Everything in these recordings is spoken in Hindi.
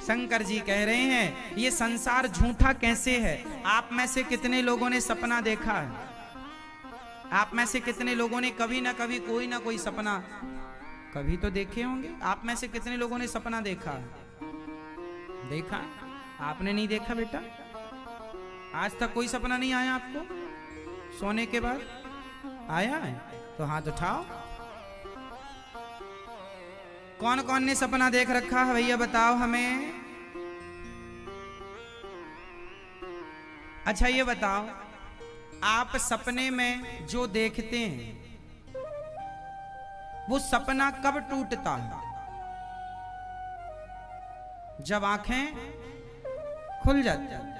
शंकर जी कह रहे हैं ये संसार झूठा कैसे है। आप में से कितने लोगों ने सपना देखा है? आप में से कितने लोगों ने कभी ना कभी कोई ना कोई सपना कभी तो देखे होंगे? आप में से कितने लोगों ने सपना देखा है? देखा? आपने नहीं देखा बेटा? आज तक कोई सपना नहीं आया आपको सोने के बाद? आया है तो हाथ उठाओ। कौन कौन ने सपना देख रखा है भैया बताओ हमें। अच्छा ये बताओ, आप सपने में जो देखते हैं वो सपना कब टूटता है? जब आंखें खुल जाती हैं।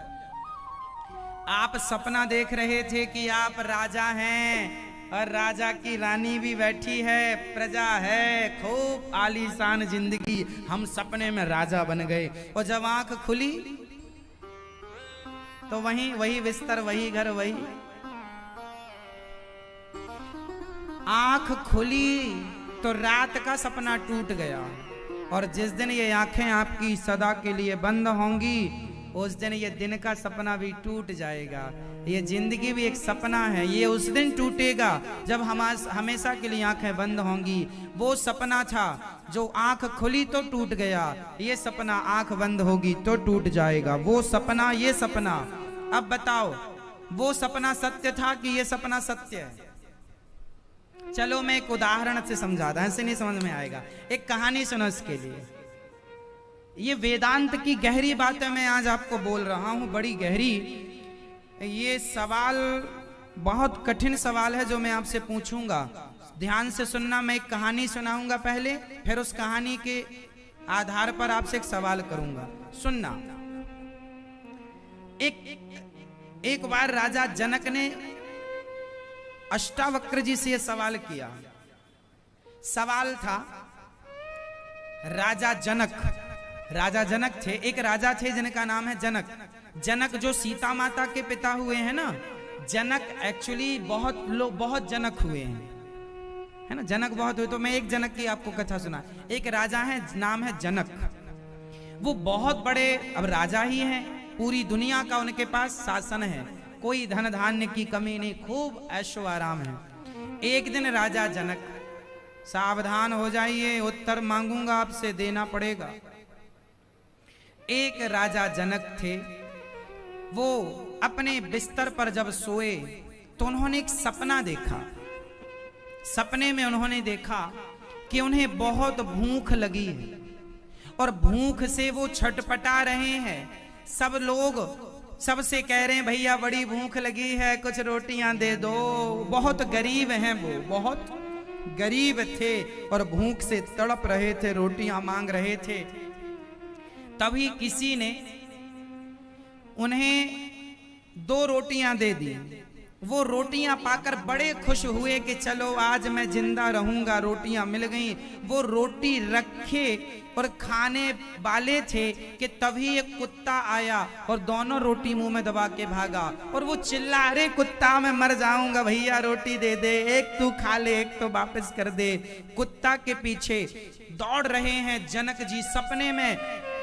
आप सपना देख रहे थे कि आप राजा हैं और राजा की रानी भी बैठी है, प्रजा है, खूब आलीशान जिंदगी, हम सपने में राजा बन गए। और जब आंख खुली तो वही बिस्तर, वही घर, वही आंख खुली तो रात का सपना टूट गया। और जिस दिन ये आंखें आपकी सदा के लिए बंद होंगी उस दिन ये दिन का सपना भी टूट जाएगा। ये जिंदगी भी एक सपना है, ये उस दिन टूटेगा जब हमेशा के लिए आंखें बंद होंगी। वो सपना था जो आंख खुली तो टूट गया, ये सपना आंख बंद होगी तो टूट जाएगा। वो सपना, ये सपना। अब बताओ वो सपना सत्य था कि ये सपना सत्य है? चलो मैं एक उदाहरण से समझाता हूं, ऐसे नहीं समझ में आएगा। एक कहानी सुनो इसके लिए। ये वेदांत की गहरी बातें मैं आज आपको बोल रहा हूं, बड़ी गहरी। ये सवाल बहुत कठिन सवाल है जो मैं आपसे पूछूंगा, ध्यान से सुनना। मैं एक कहानी सुनाऊंगा पहले, फिर उस कहानी के आधार पर आपसे एक सवाल करूंगा, सुनना। एक बार राजा जनक ने अष्टावक्र जी से यह सवाल किया। सवाल था, राजा जनक थे, एक राजा थे जिनका नाम है जनक। जनक जो सीता माता के पिता हुए हैं ना, जनक एक्चुअली बहुत जनक हुए हैं, है ना, जनक बहुत हुए। तो मैं एक जनक की आपको कथा सुना। एक राजा है, नाम है जनक। वो बहुत बड़े अब राजा ही हैं, पूरी दुनिया का उनके पास शासन है, कोई धन धान्य की कमी नहीं, खूब ऐशो आराम है। एक दिन राजा जनक, सावधान हो जाइए, उत्तर मांगूंगा आपसे, देना पड़ेगा। एक राजा जनक थे, वो अपने बिस्तर पर जब सोए तो उन्होंने एक सपना देखा। सपने में उन्होंने देखा कि उन्हें बहुत भूख लगी है और भूख से वो छटपटा रहे हैं। सब लोग सबसे कह रहे हैं भैया बड़ी भूख लगी है, कुछ रोटियां दे दो। बहुत गरीब हैं वो, बहुत गरीब थे और भूख से तड़प रहे थे, रोटियां मांग रहे थे। तभी किसी ने उन्हें 2 रोटियां दे दी। वो रोटियां पाकर बड़े खुश हुए कि चलो आज मैं जिंदा रहूंगा, रोटियां मिल गईं। वो रोटी रखे और खाने वाले थे कि तभी एक कुत्ता आया और दोनों रोटी मुंह में दबा के भागा। और वो चिल्ला, अरे कुत्ता मैं मर जाऊंगा, भैया रोटी दे दे, एक तू खा ले, एक तो वापस कर दे। कुत्ता के पीछे दौड़ रहे हैं जनक जी सपने में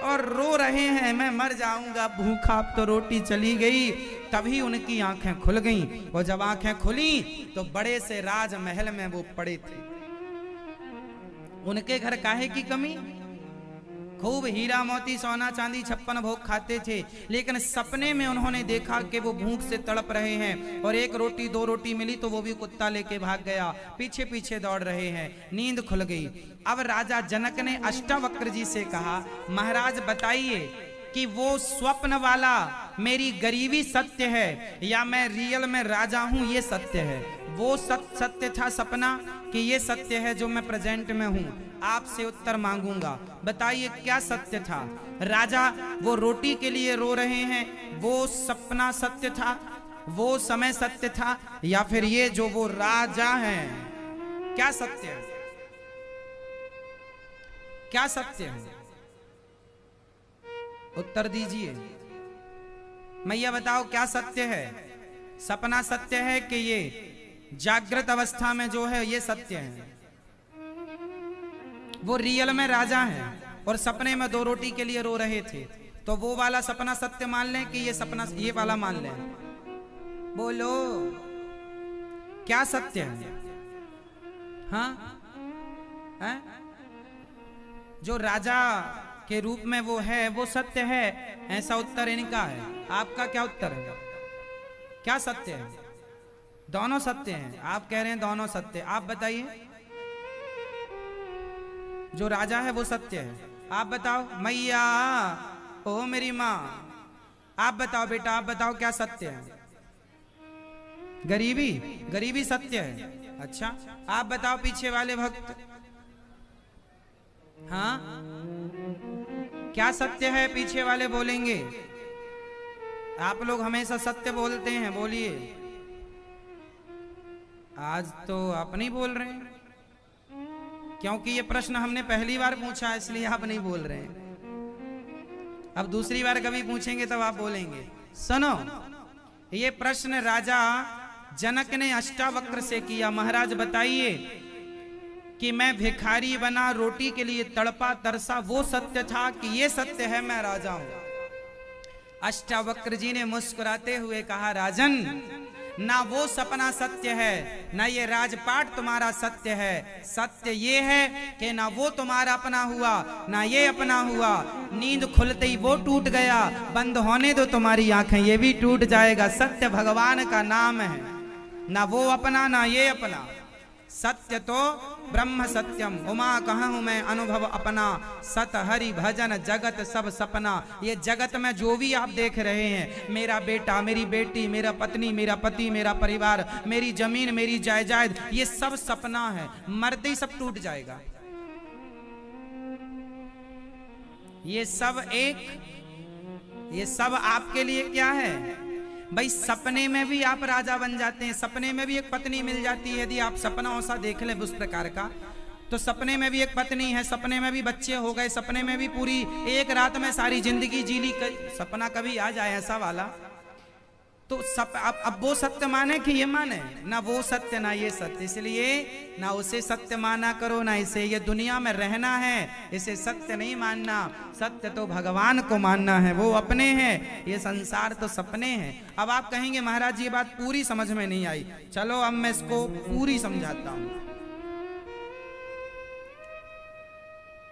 और रो रहे हैं, मैं मर जाऊंगा भूखा, अब तो रोटी चली गई। तभी उनकी आंखें खुल गईं और जब आंखें खुली तो बड़े से राजमहल में वो पड़े थे। उनके घर काहे की कमी, खूब हीरा मोती सोना चांदी 56 भोग खाते थे, लेकिन सपने में उन्होंने देखा कि वो भूख से तड़प रहे हैं और 1 रोटी 2 रोटी मिली तो वो भी कुत्ता लेके भाग गया, पीछे पीछे दौड़ रहे हैं। नींद खुल गई। अब राजा जनक ने अष्टावक्र जी से कहा, महाराज बताइए कि वो स्वप्न वाला मेरी गरीबी सत्य है या मैं रियल में राजा हूं ये सत्य है? वो सत्य था सपना कि ये सत्य है जो मैं प्रेजेंट में हूं? आपसे उत्तर मांगूंगा, बताइए क्या सत्य था? राजा वो रोटी के लिए रो रहे हैं, वो सपना सत्य था, वो समय सत्य था, या फिर ये जो वो राजा हैं, क्या सत्य है? क्या सत्य है? उत्तर दीजिए। मैया बताओ क्या सत्य है? सपना सत्य है कि ये जागृत अवस्था में जो है ये सत्य है? वो रियल में राजा है? और सपने में 2 रोटी के लिए रो रहे थे, तो वो वाला सपना सत्य मान लें कि ये सपना ये वाला मान लें? बोलो क्या सत्य है? हाँ है? जो राजा के रूप में वो है वो सत्य है, ऐसा उत्तर इनका है। आपका क्या उत्तर है? क्या सत्य है? दोनों सत्य हैं। आप कह रहे हैं दोनों सत्य, आप बताइए। जो राजा है वो सत्य है, आप बताओ। मैया ओ मेरी माँ, आप बताओ बेटा, आप बताओ क्या सत्य है? गरीबी, गरीबी सत्य है। अच्छा, आप बताओ पीछे वाले भक्त। हाँ, क्या सत्य है? पीछे वाले बोलेंगे। आप लोग हमेशा सत्य बोलते हैं, बोलिए। आज तो आप नहीं बोल रहे हैं, क्योंकि ये प्रश्न हमने पहली बार पूछा, इसलिए आप नहीं बोल रहे हैं। अब दूसरी बार कभी पूछेंगे तब आप बोलेंगे। सुनो, ये प्रश्न राजा जनक ने अष्टावक्र से किया। महाराज बताइए कि मैं भिखारी बना, रोटी के लिए तड़पा तरसा, वो सत्य था कि ये सत्य है मैं राजा हूं? अष्टावक्र जी ने मुस्कुराते हुए कहा, राजन, ना वो सपना सत्य है, ना ये राजपाट तुम्हारा सत्य है। सत्य ये है कि ना वो तुम्हारा अपना हुआ, ना ये अपना हुआ। नींद खुलते ही वो टूट गया, बंद होने दो तुम्हारी आंखें, ये भी टूट जाएगा। सत्य भगवान का नाम है, ना वो अपना ना ये अपना। सत्य तो ब्रह्म सत्यम, उमा कहूँ मैं अनुभव अपना। सत हरि भजन जगत सब सपना। ये जगत में जो भी आप देख रहे हैं, मेरा बेटा, मेरी बेटी, मेरा पत्नी, मेरा पति, मेरा परिवार, मेरी जमीन, मेरी जायदाद, ये सब सपना है। मरते ही सब टूट जाएगा। ये सब आपके लिए क्या है भाई? सपने में भी आप राजा बन जाते हैं, सपने में भी एक पत्नी मिल जाती है। यदि आप सपना ऐसा देख ले उस प्रकार का, तो सपने में भी एक पत्नी है, सपने में भी बच्चे हो गए, सपने में भी पूरी एक रात में सारी जिंदगी जी ली। सपना कभी आ जाए ऐसा वाला, तो अब वो सत्य माने कि ये माने? ना वो सत्य ना ये सत्य। इसलिए ना उसे सत्य माना करो ना इसे। ये दुनिया में रहना है, इसे सत्य नहीं मानना। सत्य तो भगवान को मानना है, वो अपने हैं। ये संसार तो सपने हैं। अब आप कहेंगे महाराज ये बात पूरी समझ में नहीं आई। चलो अब मैं इसको पूरी समझाता हूं।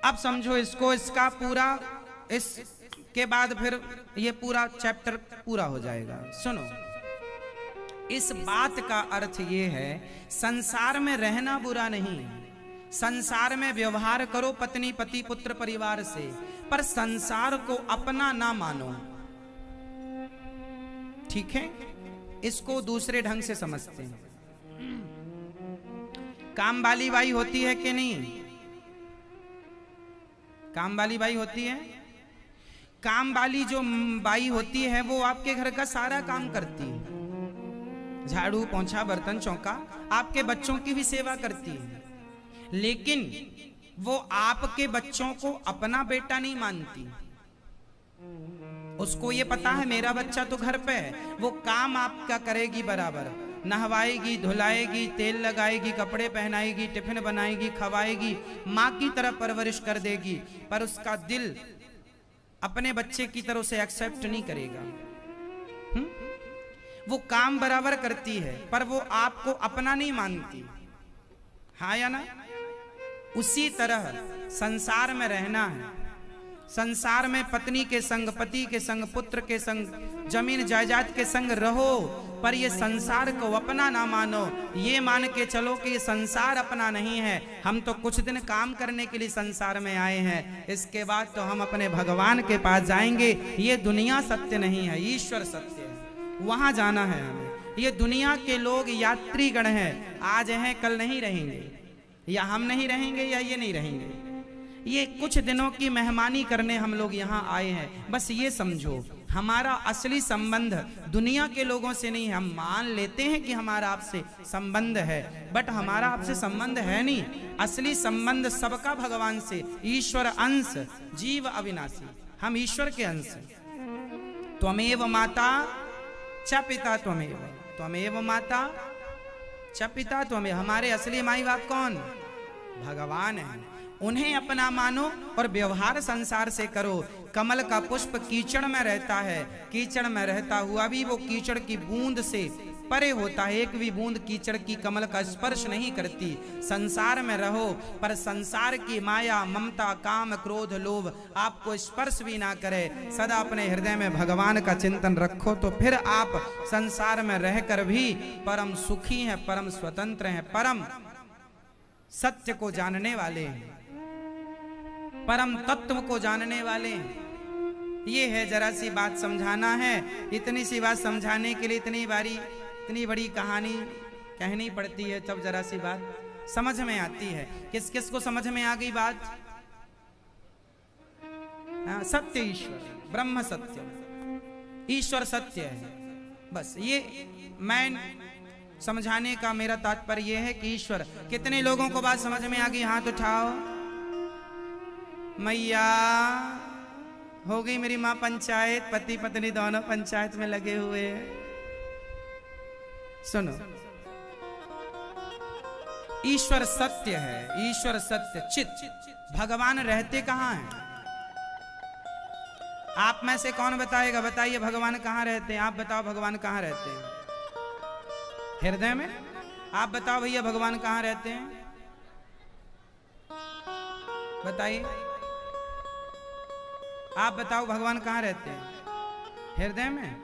अब समझो इसको, इसका पूरा, इसके बाद फिर ये पूरा चैप्टर पूरा हो जाएगा। सुनो, इस बात का अर्थ ये है, संसार में रहना बुरा नहीं है। संसार में व्यवहार करो पत्नी, पति, पुत्र, परिवार से, पर संसार को अपना ना मानो। ठीक है? इसको दूसरे ढंग से समझते हैं। काम वाली बाई होती है कि नहीं? काम वाली बाई होती है। काम वाली जो बाई होती है वो आपके घर का सारा काम करती है, झाड़ू पोंछा बर्तन चौका, आपके बच्चों की भी सेवा करती है। लेकिन वो आपके बच्चों को अपना बेटा नहीं मानती। उसको ये पता है मेरा बच्चा तो घर पे है, वो काम आपका करेगी बराबर, नहवाएगी, धुलाएगी, तेल लगाएगी, कपड़े पहनाएगी, टिफिन बनाएगी, खवाएगी, माँ की तरह परवरिश कर देगी। पर उसका दिल अपने बच्चे की तरह से एक्सेप्ट नहीं करेगा। वो काम बराबर करती है पर वो आपको अपना नहीं मानती। हाँ या ना? उसी तरह संसार में रहना है। संसार में पत्नी के संग, पति के संग, पुत्र के संग, जमीन जायदाद के संग रहो, पर ये संसार को अपना ना मानो। ये मान के चलो कि ये संसार अपना नहीं है। हम तो कुछ दिन काम करने के लिए संसार में आए हैं, इसके बाद तो हम अपने भगवान के पास जाएंगे। ये दुनिया सत्य नहीं है, ईश्वर सत्य है, वहां जाना है हमें। ये दुनिया के लोग यात्रीगण हैं, आज हैं कल नहीं रहेंगे, या हम नहीं रहेंगे या ये नहीं रहेंगे। ये कुछ दिनों की मेहमानी करने हम लोग यहाँ आए हैं। बस ये समझो, हमारा असली संबंध दुनिया के लोगों से नहीं है। हम मान लेते हैं कि हमारा आपसे संबंध है, बट हमारा आपसे संबंध है नहीं। असली संबंध सबका भगवान से। ईश्वर अंश, जीव अविनाशी, हम ईश्वर के अंश हैं। त्वमेव माता च पिता त्वमेव, त्वमेव माता च पिता त्वमेव। हमारे असली माई बाप कौन? भगवान है। उन्हें अपना मानो और व्यवहार संसार से करो। कमल का पुष्प कीचड़ में रहता है, कीचड़ में रहता हुआ भी वो कीचड़ की बूंद से परे होता है। एक भी बूंद कीचड़ की कमल का स्पर्श नहीं करती। संसार में रहो पर संसार की माया, ममता, काम, क्रोध, लोभ आपको स्पर्श भी ना करे। सदा अपने हृदय में भगवान का चिंतन रखो तो फिर आप संसार में रहकर भी परम सुखी हैं, परम स्वतंत्र हैं, परम सत्य को जानने वाले हैं, परम तत्व को जानने वाले हैं। ये है, जरा सी बात समझाना है। इतनी सी बात समझाने के लिए इतनी बड़ी कहानी कहनी पड़ती है, तब जरा सी बात समझ में आती है। किस किस को समझ में आ गई बात? सत्य ईश्वर, ब्रह्म सत्य, ईश्वर सत्य है। बस ये मैं समझाने का मेरा तात्पर्य यह है कि ईश्वर। कितने लोगों को बात समझ में आ गई? हाथ उठाओ। मैया हो गई मेरी माँ पंचायत, पति पत्नी दोनों पंचायत में लगे हुए हैं। सुनो, ईश्वर सत्य है, ईश्वर सत्य चित। भगवान रहते कहाँ हैं? आप में से कौन बताएगा? बताइए भगवान कहाँ रहते हैं? आप बताओ भगवान कहाँ रहते हैं? हृदय में। आप बताओ भैया भगवान कहाँ रहते हैं? बताइए, आप बताओ भगवान कहाँ रहते हैं? हृदय में।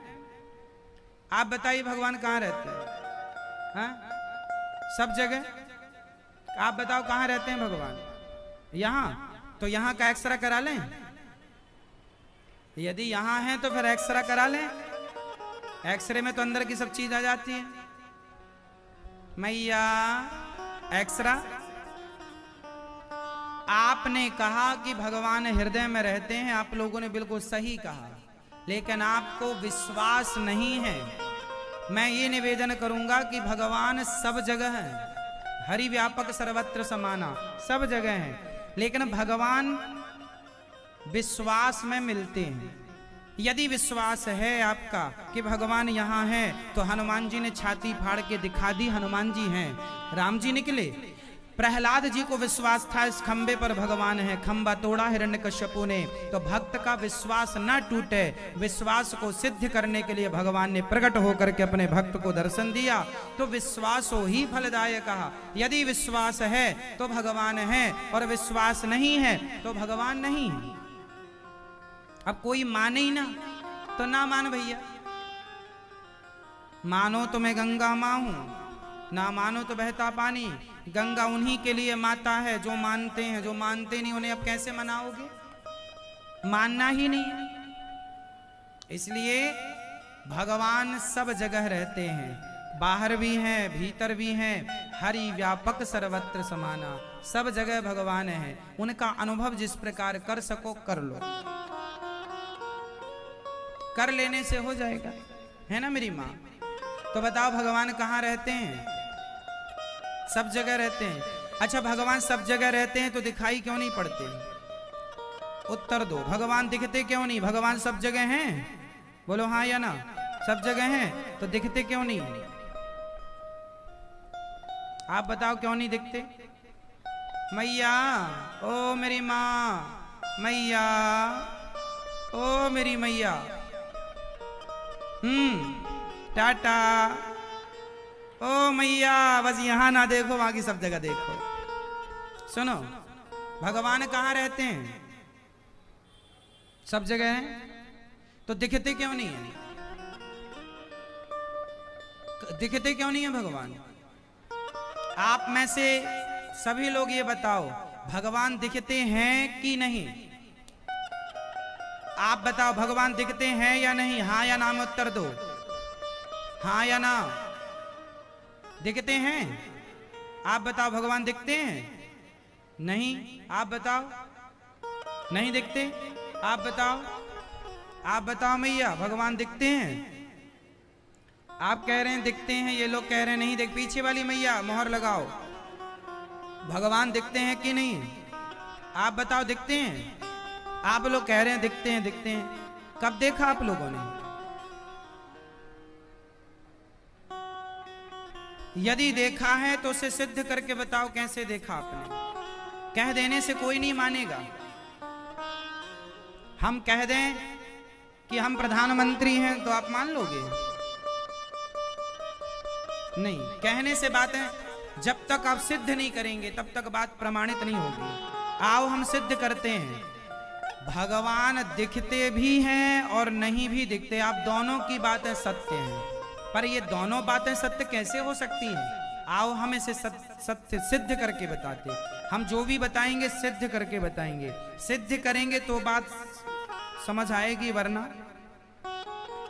आप बताइए भगवान कहाँ रहते हैं? हाँ? सब जगह। आप बताओ कहाँ रहते हैं भगवान? यहाँ। तो यहाँ का एक्सरा करा लें। यदि यहाँ है तो फिर एक्सरा करा लें। एक्सरे में तो अंदर की सब चीज आ जाती है। मैया एक्सरा। आपने कहा कि भगवान हृदय में रहते हैं, आप लोगों ने बिल्कुल सही कहा, लेकिन आपको विश्वास नहीं है। मैं ये निवेदन करूंगा कि भगवान सब जगह है, हरि व्यापक सर्वत्र समाना, सब जगह है, लेकिन भगवान विश्वास में मिलते हैं। यदि विश्वास है आपका कि भगवान यहाँ है, तो हनुमान जी ने छाती फाड़ के दिखा दी हनुमान जी हैं। राम जी निकले। प्रहलाद जी को विश्वास था इस खंबे पर भगवान है, खंबा तोड़ा हिरण्यकश्यपु ने। तो भक्त का विश्वास न टूटे, विश्वास को सिद्ध करने के लिए भगवान ने प्रकट होकर के अपने भक्त को दर्शन दिया। तो विश्वासो ही फलदायक कहा। यदि विश्वास है तो भगवान है, और विश्वास नहीं है तो भगवान नहीं है। अब कोई माने ही ना तो ना मान भैया। मानो तो मैं गंगा माँ हूं, ना मानो तो बहता पानी। गंगा उन्हीं के लिए माता है जो मानते हैं, जो मानते नहीं उन्हें अब कैसे मनाओगे? मानना ही नहीं। इसलिए भगवान सब जगह रहते हैं, बाहर भी हैं, भीतर भी हैं, हरि व्यापक सर्वत्र समाना। सब जगह भगवान है। उनका अनुभव जिस प्रकार कर सको कर लो, कर लेने से हो जाएगा, है ना मेरी माँ? तो बताओ भगवान कहाँ रहते हैं? सब जगह रहते हैं। अच्छा, भगवान सब जगह रहते हैं तो दिखाई क्यों नहीं पड़ते? उत्तर दो। भगवान दिखते क्यों नहीं? भगवान सब जगह हैं, बोलो हाँ या ना? सब जगह हैं तो दिखते क्यों नहीं? आप बताओ क्यों नहीं दिखते? मैया, ओ मेरी माँ, मैया, ओ मेरी मैया। टाटा। ओ मैया, बस यहां ना देखो, वहां की सब जगह देखो। सुनो, भगवान कहाँ रहते हैं? सब जगह हैं तो दिखते क्यों नहीं है? दिखते क्यों नहीं है भगवान? आप में से सभी लोग ये बताओ, भगवान दिखते हैं कि नहीं? आप बताओ, भगवान दिखते हैं या नहीं? हाँ या ना में उत्तर दो। हाँ या ना? दिखते हैं? आप बताओ, भगवान दिखते हैं? नहीं। आप बताओ, नहीं दिखते? आप बताओ, आप बताओ मैया, भगवान दिखते हैं? आप कह रहे हैं दिखते हैं, ये लोग कह रहे हैं नहीं दिख। पीछे वाली मैया मोहर लगाओ, भगवान दिखते हैं कि नहीं? आप बताओ, दिखते हैं? आप लोग कह रहे हैं दिखते हैं, दिखते हैं। कब देखा आप लोगों ने? यदि देखा है तो उसे सिद्ध करके बताओ, कैसे देखा आपने? कह देने से कोई नहीं मानेगा। हम कह दें कि हम प्रधानमंत्री हैं तो आप मान लोगे? नहीं, कहने से बातें जब तक आप सिद्ध नहीं करेंगे तब तक बात प्रमाणित नहीं होगी। आओ हम सिद्ध करते हैं। भगवान दिखते भी हैं और नहीं भी दिखते, आप दोनों की बातें सत्य हैं। पर ये दोनों बातें सत्य कैसे हो सकती हैं? आओ हम इसे सत्य सिद्ध करके बताते। हम जो भी बताएंगे सिद्ध करके बताएंगे। सिद्ध करेंगे तो बात समझ आएगी, वरना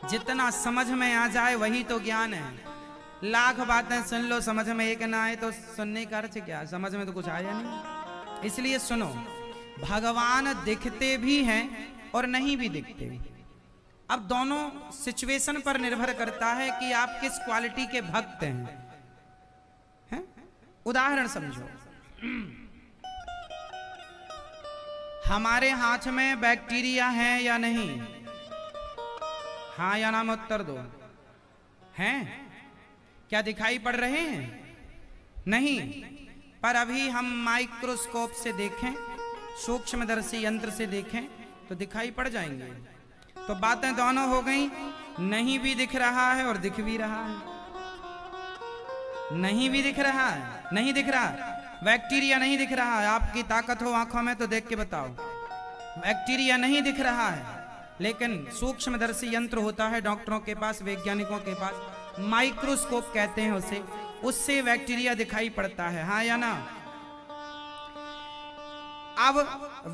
जितना समझ में आ जाए वही तो ज्ञान है। लाख बातें सुन लो, समझ में एक ना आए तो सुनने का अर्थ क्या? समझ में तो कुछ आया नहीं। इसलिए सुनो, भगवान दिखते भी हैं और नहीं भी दिखते। अब दोनों सिचुएशन पर निर्भर करता है कि आप किस क्वालिटी के भक्त हैं? उदाहरण समझो, हमारे हाथ में बैक्टीरिया है या नहीं? हाँ या ना में उत्तर दो। हैं? क्या दिखाई पड़ रहे हैं? नहीं। पर अभी हम माइक्रोस्कोप से देखें, सूक्ष्मदर्शी यंत्र से देखें तो दिखाई पड़ जाएंगे। तो बातें दोनों हो गई, नहीं भी दिख रहा है और दिख भी रहा है। नहीं भी दिख रहा है, नहीं दिख रहा, बैक्टीरिया नहीं दिख रहा है। आपकी ताकत हो आंखों में तो देख के बताओ। बैक्टीरिया नहीं दिख रहा है, लेकिन सूक्ष्मदर्शी यंत्र होता है डॉक्टरों के पास, वैज्ञानिकों के पास, माइक्रोस्कोप कहते हैं उसे, उससे बैक्टीरिया दिखाई पड़ता है। हाँ या ना? अब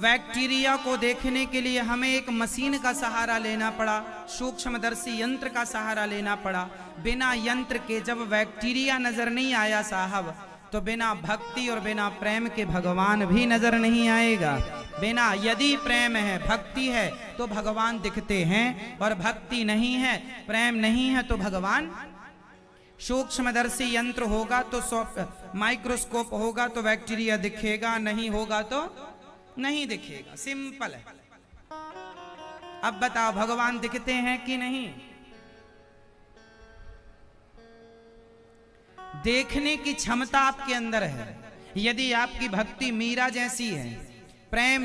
बैक्टीरिया को देखने के लिए हमें एक मशीन का सहारा लेना पड़ा, सूक्ष्मदर्शी यंत्र का सहारा लेना पड़ा। बिना यंत्र के जब बैक्टीरिया नजर नहीं आया साहब, तो बिना भक्ति और बिना प्रेम के भगवान भी नजर नहीं आएगा। बिना यदि प्रेम है, भक्ति है, तो भगवान दिखते हैं, और भक्ति नहीं है, प्रेम नहीं है, तो भगवान। सूक्ष्मदर्शी यंत्र होगा तो माइक्रोस्कोप होगा तो बैक्टीरिया दिखेगा, नहीं होगा तो नहीं दिखेगा। सिंपल है। अब बताओ, भगवान दिखते हैं कि नहीं? देखने की क्षमता आपके अंदर है। यदि आपकी भक्ति मीरा जैसी है, प्रेम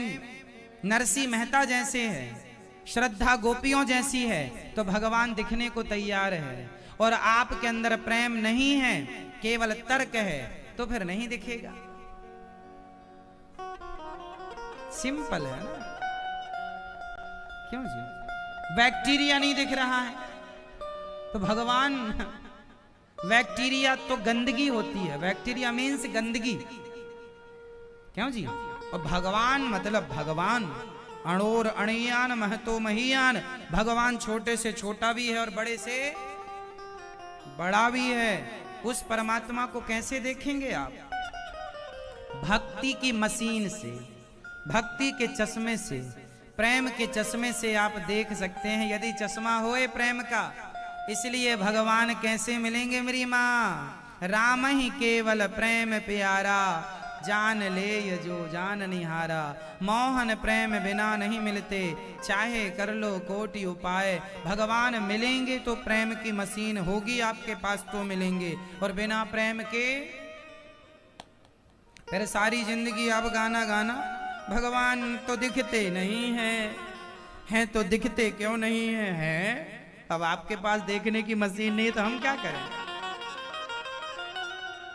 नरसिंह मेहता जैसे है, श्रद्धा गोपियों जैसी है, तो भगवान दिखने को तैयार है। और आपके अंदर प्रेम नहीं है, केवल तर्क है, तो फिर नहीं दिखेगा। सिंपल है ना? क्यों जी? बैक्टीरिया नहीं दिख रहा है तो भगवान, बैक्टीरिया तो गंदगी होती है, बैक्टीरिया मीन्स गंदगी। क्यों जी? और भगवान मतलब भगवान, अणोर अणियान महतो महीयान। भगवान छोटे से छोटा भी है और बड़े से बड़ा भी है। उस परमात्मा को कैसे देखेंगे आप? भक्ति की मशीन से, भक्ति के चश्मे से, प्रेम के चश्मे से आप देख सकते हैं, यदि चश्मा होए प्रेम का। इसलिए भगवान कैसे मिलेंगे मेरी माँ? राम ही केवल प्रेम प्यारा, जान ले ये जो जान निहारा। मोहन प्रेम बिना नहीं मिलते, चाहे कर लो कोटि उपाय। भगवान मिलेंगे तो प्रेम की मशीन होगी आपके पास तो मिलेंगे, और बिना प्रेम के फिर सारी जिंदगी आप गाना गाना। भगवान तो दिखते नहीं हैं तो दिखते क्यों नहीं हैं? अब आपके पास देखने की मशीन नहीं तो हम क्या करें?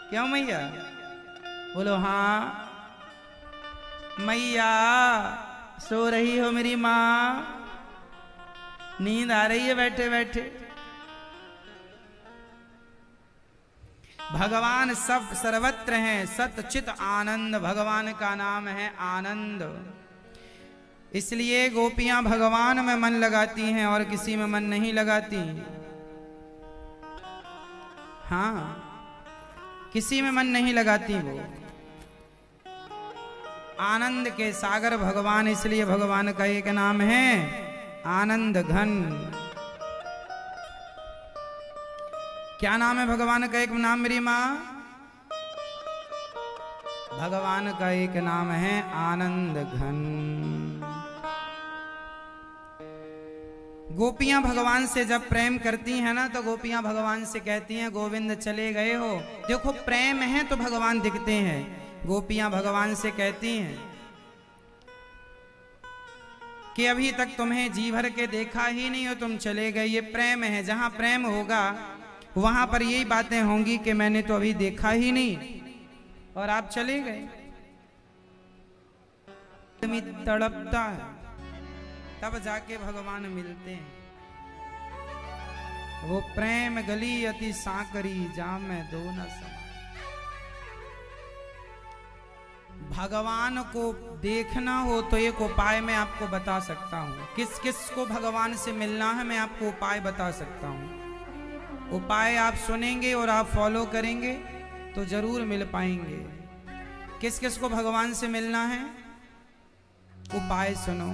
क्यों मैया? बोलो हाँ मैया। सो रही हो मेरी माँ? नींद आ रही है बैठे बैठे? भगवान सब सर्वत्र हैं, सत चित आनंद। भगवान का नाम है आनंद। इसलिए गोपियां भगवान में मन लगाती हैं और किसी में मन नहीं लगाती। हाँ, किसी में मन नहीं लगाती वो। आनंद के सागर भगवान, इसलिए भगवान का एक नाम है आनंद घन। क्या नाम है भगवान का? एक नाम मेरी माँ, भगवान का एक नाम है आनंद घन। गोपियां भगवान से जब प्रेम करती हैं ना, तो गोपियां भगवान से कहती हैं गोविंद चले गए हो। देखो प्रेम है तो भगवान दिखते हैं, गोपियां भगवान से कहती हैं कि अभी तक तुम्हें जी भर के देखा ही नहीं हो, तुम चले गए। ये प्रेम है, जहां प्रेम होगा वहां पर यही बातें होंगी कि मैंने तो अभी देखा ही नहीं और आप चले गए। आदमी तड़पता है तब जाके भगवान मिलते हैं। वो प्रेम गली अति सांकरी जाम में दो न समा। भगवान को देखना हो तो एक उपाय मैं आपको बता सकता हूं। किस किस को भगवान से मिलना है मैं आपको उपाय बता सकता हूं। उपाय आप सुनेंगे और आप फॉलो करेंगे तो जरूर मिल पाएंगे। किस किस को भगवान से मिलना है, उपाय सुनो।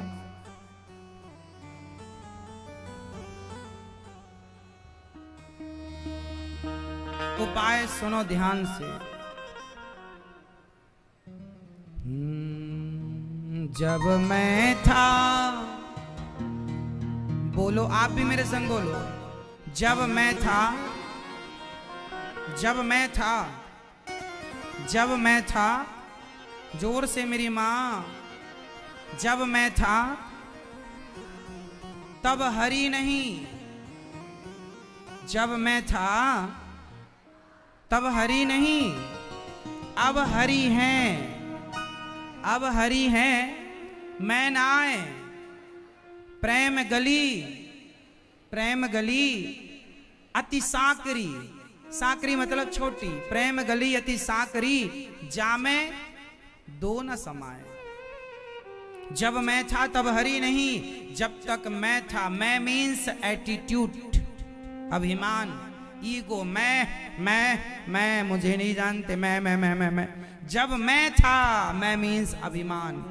उपाय सुनो ध्यान से। जब मैं था, बोलो आप भी मेरे संग बोलो। जब मैं था, जब मैं था, जब मैं था, जोर से मेरी मां। जब मैं था तब हरि नहीं, जब मैं था तब हरि नहीं, अब हरि हैं, अब हरि हैं मैं नाए। प्रेम गली, प्रेम गली अति साकरी, साकरी मतलब छोटी। प्रेम गली अति साकरी जामे दो न समाए। जब मैं था तब हरि नहीं, जब तक मैं था। मैं मीन्स एटीट्यूड, अभिमान, ईगो। मैं मुझे नहीं जानते, मैं। जब मैं था, मैं मीन्स अभिमान।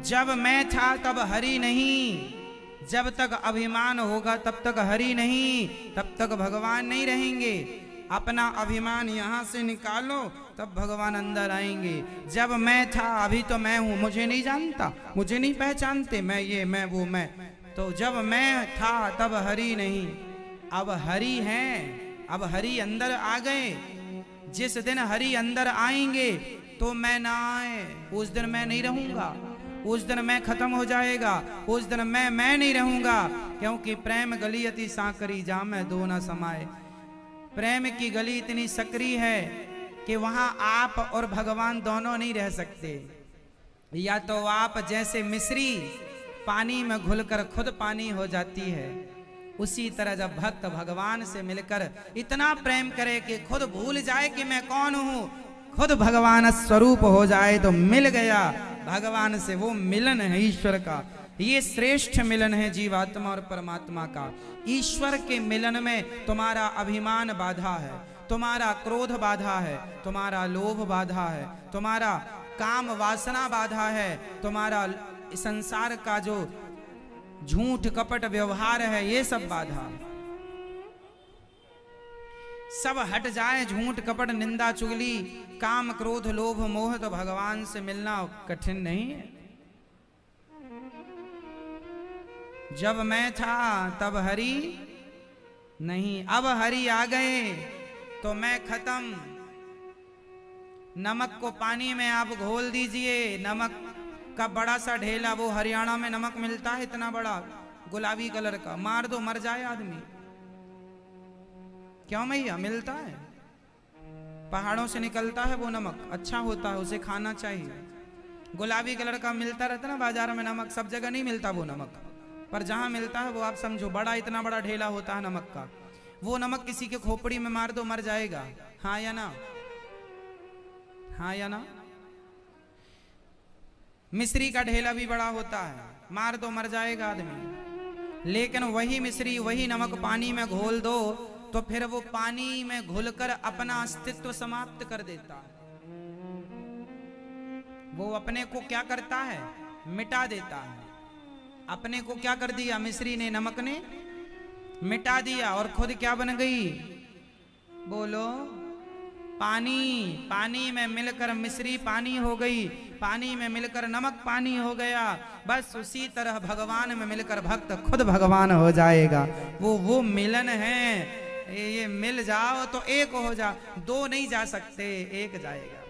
जब मैं था तब हरि नहीं। जब तक अभिमान होगा तब तक हरि नहीं, तब तक भगवान नहीं रहेंगे। अपना अभिमान यहां से निकालो तब भगवान अंदर आएंगे। जब मैं था, अभी तो मैं हूं, मुझे नहीं जानता, मुझे नहीं पहचानते, मैं ये मैं वो मैं। तो जब मैं था तब हरि नहीं, अब हरि हैं, अब हरि अंदर आ गए। जिस दिन हरि अंदर आएंगे तो मैं ना आए, उस दिन मैं नहीं रहूंगा, उस दिन मैं खत्म हो जाएगा, उस दिन मैं नहीं रहूंगा। क्योंकि प्रेम गली अति सांकरी जामे दो न समाए। प्रेम की गली इतनी सकरी है कि वहां आप और भगवान दोनों नहीं रह सकते। या तो आप जैसे मिश्री पानी में घुलकर खुद पानी हो जाती है, उसी तरह जब भक्त भगवान से मिलकर इतना प्रेम करे कि खुद भूल जाए कि मैं कौन हूं, खुद भगवान स्वरूप हो जाए तो मिल गया भगवान से। वो मिलन है ईश्वर का, ये श्रेष्ठ मिलन है जीवात्मा और परमात्मा का। ईश्वर के मिलन में तुम्हारा अभिमान बाधा है, तुम्हारा क्रोध बाधा है, तुम्हारा लोभ बाधा है, तुम्हारा काम वासना बाधा है, तुम्हारा संसार का जो झूठ कपट व्यवहार है ये सब बाधा। सब हट जाए, झूठ कपट निंदा चुगली काम क्रोध लोभ मोह, तो भगवान से मिलना कठिन नहीं है। जब मैं था तब हरि नहीं, अब हरि आ गए तो मैं खत्म। नमक को पानी में आप घोल दीजिए, नमक का बड़ा सा ढेला, वो हरियाणा में नमक मिलता है इतना बड़ा गुलाबी कलर का, मार दो मर जाए आदमी। क्यों मैया? मिलता है, पहाड़ों से निकलता है वो नमक, अच्छा होता है, उसे खाना चाहिए। गुलाबी कलर का मिलता रहता ना बाजार में नमक, सब जगह नहीं मिलता वो नमक, पर जहां मिलता है वो आप समझो बड़ा, इतना बड़ा ढेला होता है नमक का। वो नमक किसी के खोपड़ी में मार दो मर जाएगा, हाँ या ना? हाँ या ना? मिश्री का ढेला भी बड़ा होता है, मार दो मर जाएगा आदमी। लेकिन वही मिश्री वही नमक पानी में घोल दो तो फिर वो पानी में घुलकर अपना अस्तित्व समाप्त कर देता है। वो अपने को क्या करता है? मिटा देता है। अपने को क्या कर दिया? मिश्री ने, नमक ने मिटा दिया और खुद क्या बन गई? बोलो, पानी। पानी में मिलकर मिश्री पानी हो गई, पानी में मिलकर नमक पानी हो गया। बस उसी तरह भगवान में मिलकर भक्त खुद भगवान हो जाएगा। वो मिलन है, ये मिल जाओ तो एक हो जाओ, दो नहीं जा सकते, एक जाएगा।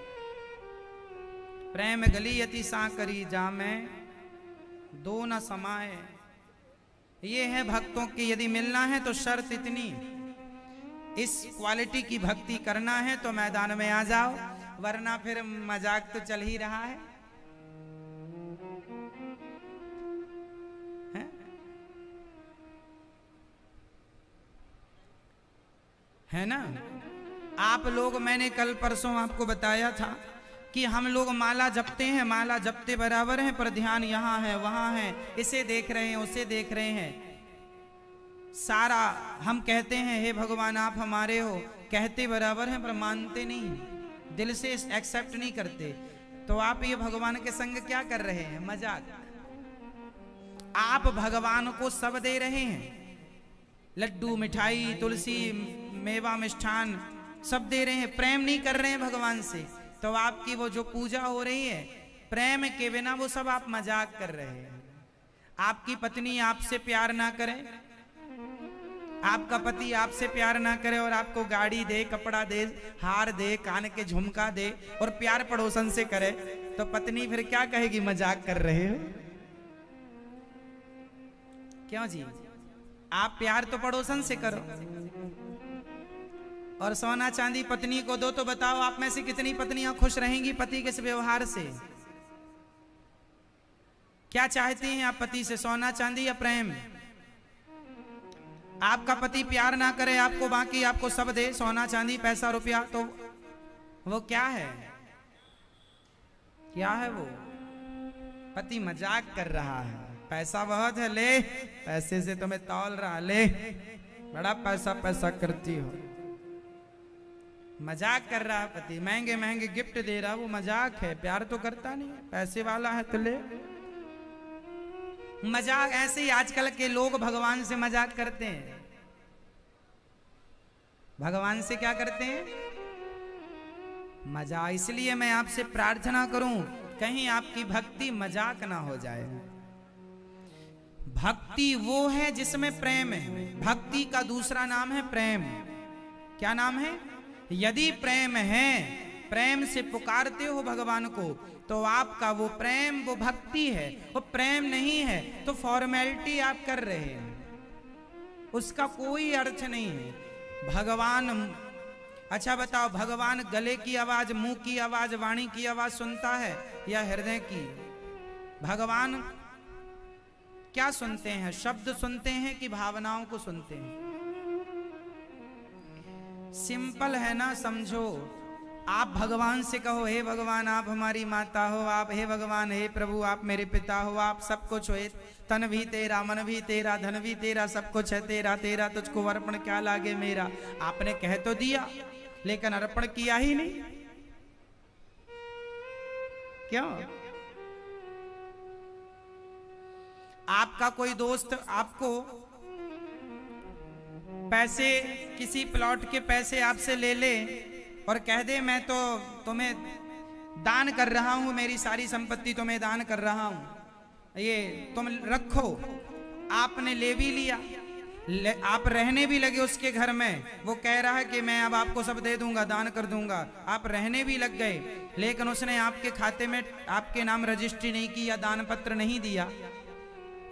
प्रेम गली अति सांकरी जामे दो न समाए। ये है भक्तों की, यदि मिलना है तो शर्त इतनी, इस क्वालिटी की भक्ति करना है तो मैदान में आ जाओ, वरना फिर मजाक तो चल ही रहा है ना। आप लोग, मैंने कल परसों आपको बताया था कि हम लोग माला जपते हैं, माला जपते बराबर हैं, पर ध्यान यहाँ है वहाँ है, इसे देख रहे हैं उसे देख रहे हैं। सारा हम कहते हैं हे भगवान आप हमारे हो, कहते बराबर हैं पर मानते नहीं, दिल से एक्सेप्ट नहीं करते। तो आप ये भगवान के संग क्या कर रहे हैं? मजाक। आप भगवान को सब दे रहे हैं, लड्डू मिठाई तुलसी मेवा मिष्ठान सब दे रहे हैं, प्रेम नहीं कर रहे हैं भगवान से। तो आपकी वो जो पूजा हो रही है प्रेम के बिना, वो सब आप मजाक कर रहे हैं। आपकी पत्नी आपसे प्यार ना करे, आपका पति आपसे प्यार ना करे और आपको गाड़ी दे, कपड़ा दे, हार दे, कान के झुमका दे और प्यार पड़ोसन से करे, तो पत्नी फिर क्या कहेगी? मजाक कर रहे हो। क्यों जी? आप प्यार तो पड़ोसन से करो और सोना चांदी पत्नी को दो। तो बताओ आप में से कितनी पत्नियां खुश रहेंगी पति के इस व्यवहार से? क्या चाहते हैं आप पति से, सोना चांदी या प्रेम? आपका पति प्यार ना करे आपको, बाकी आपको सब दे, सोना चांदी पैसा रुपया, तो वो क्या है? क्या है वो? पति मजाक कर रहा है, पैसा बहुत है, ले पैसे से तुम्हें तौल रहा, ले बड़ा पैसा पैसा करती हो। मजाक कर रहा है पति, महंगे महंगे गिफ्ट दे रहा, वो मजाक है, प्यार तो करता नहीं है, पैसे वाला है तो ले। मजाक। ऐसे ही आजकल के लोग भगवान से मजाक करते हैं। भगवान से क्या करते हैं? मजाक। इसलिए मैं आपसे प्रार्थना करूं कहीं आपकी भक्ति मजाक ना हो जाए। भक्ति वो है जिसमें प्रेम है। भक्ति का दूसरा नाम है प्रेम। क्या नाम है? यदि प्रेम है, प्रेम से पुकारते हो भगवान को, तो आपका वो प्रेम वो भक्ति है। वो प्रेम नहीं है तो फॉर्मेलिटी आप कर रहे हैं, उसका कोई अर्थ नहीं है। भगवान, अच्छा बताओ, भगवान गले की आवाज, मुंह की आवाज, वाणी की आवाज सुनता है या हृदय की? भगवान क्या सुनते हैं? शब्द सुनते हैं कि भावनाओं को सुनते हैं? सिंपल है ना, समझो। आप भगवान से कहो हे भगवान आप हमारी माता हो, आप हे भगवान हे प्रभु आप मेरे पिता हो, आप सब कुछ हो, तन भी तेरा, मन भी तेरा, धन भी तेरा, सब कुछ है तेरा, तेरा तुझको अर्पण क्या लागे मेरा। आपने कह तो दिया लेकिन अर्पण किया ही नहीं। क्यों? आपका कोई दोस्त आपको पैसे, किसी प्लॉट के पैसे आपसे ले ले और कह दे मैं तो तुम्हें दान कर रहा हूं, मेरी सारी संपत्ति तुम्हें दान कर रहा हूं, ये तुम रखो। आपने ले भी लिया, आप रहने भी लगे उसके घर में, वो कह रहा है कि मैं अब आपको सब दे दूंगा, दान कर दूंगा, आप रहने भी लग गए, लेकिन उसने आपके खाते में आपके नाम रजिस्ट्री नहीं की या दान पत्र नहीं दिया,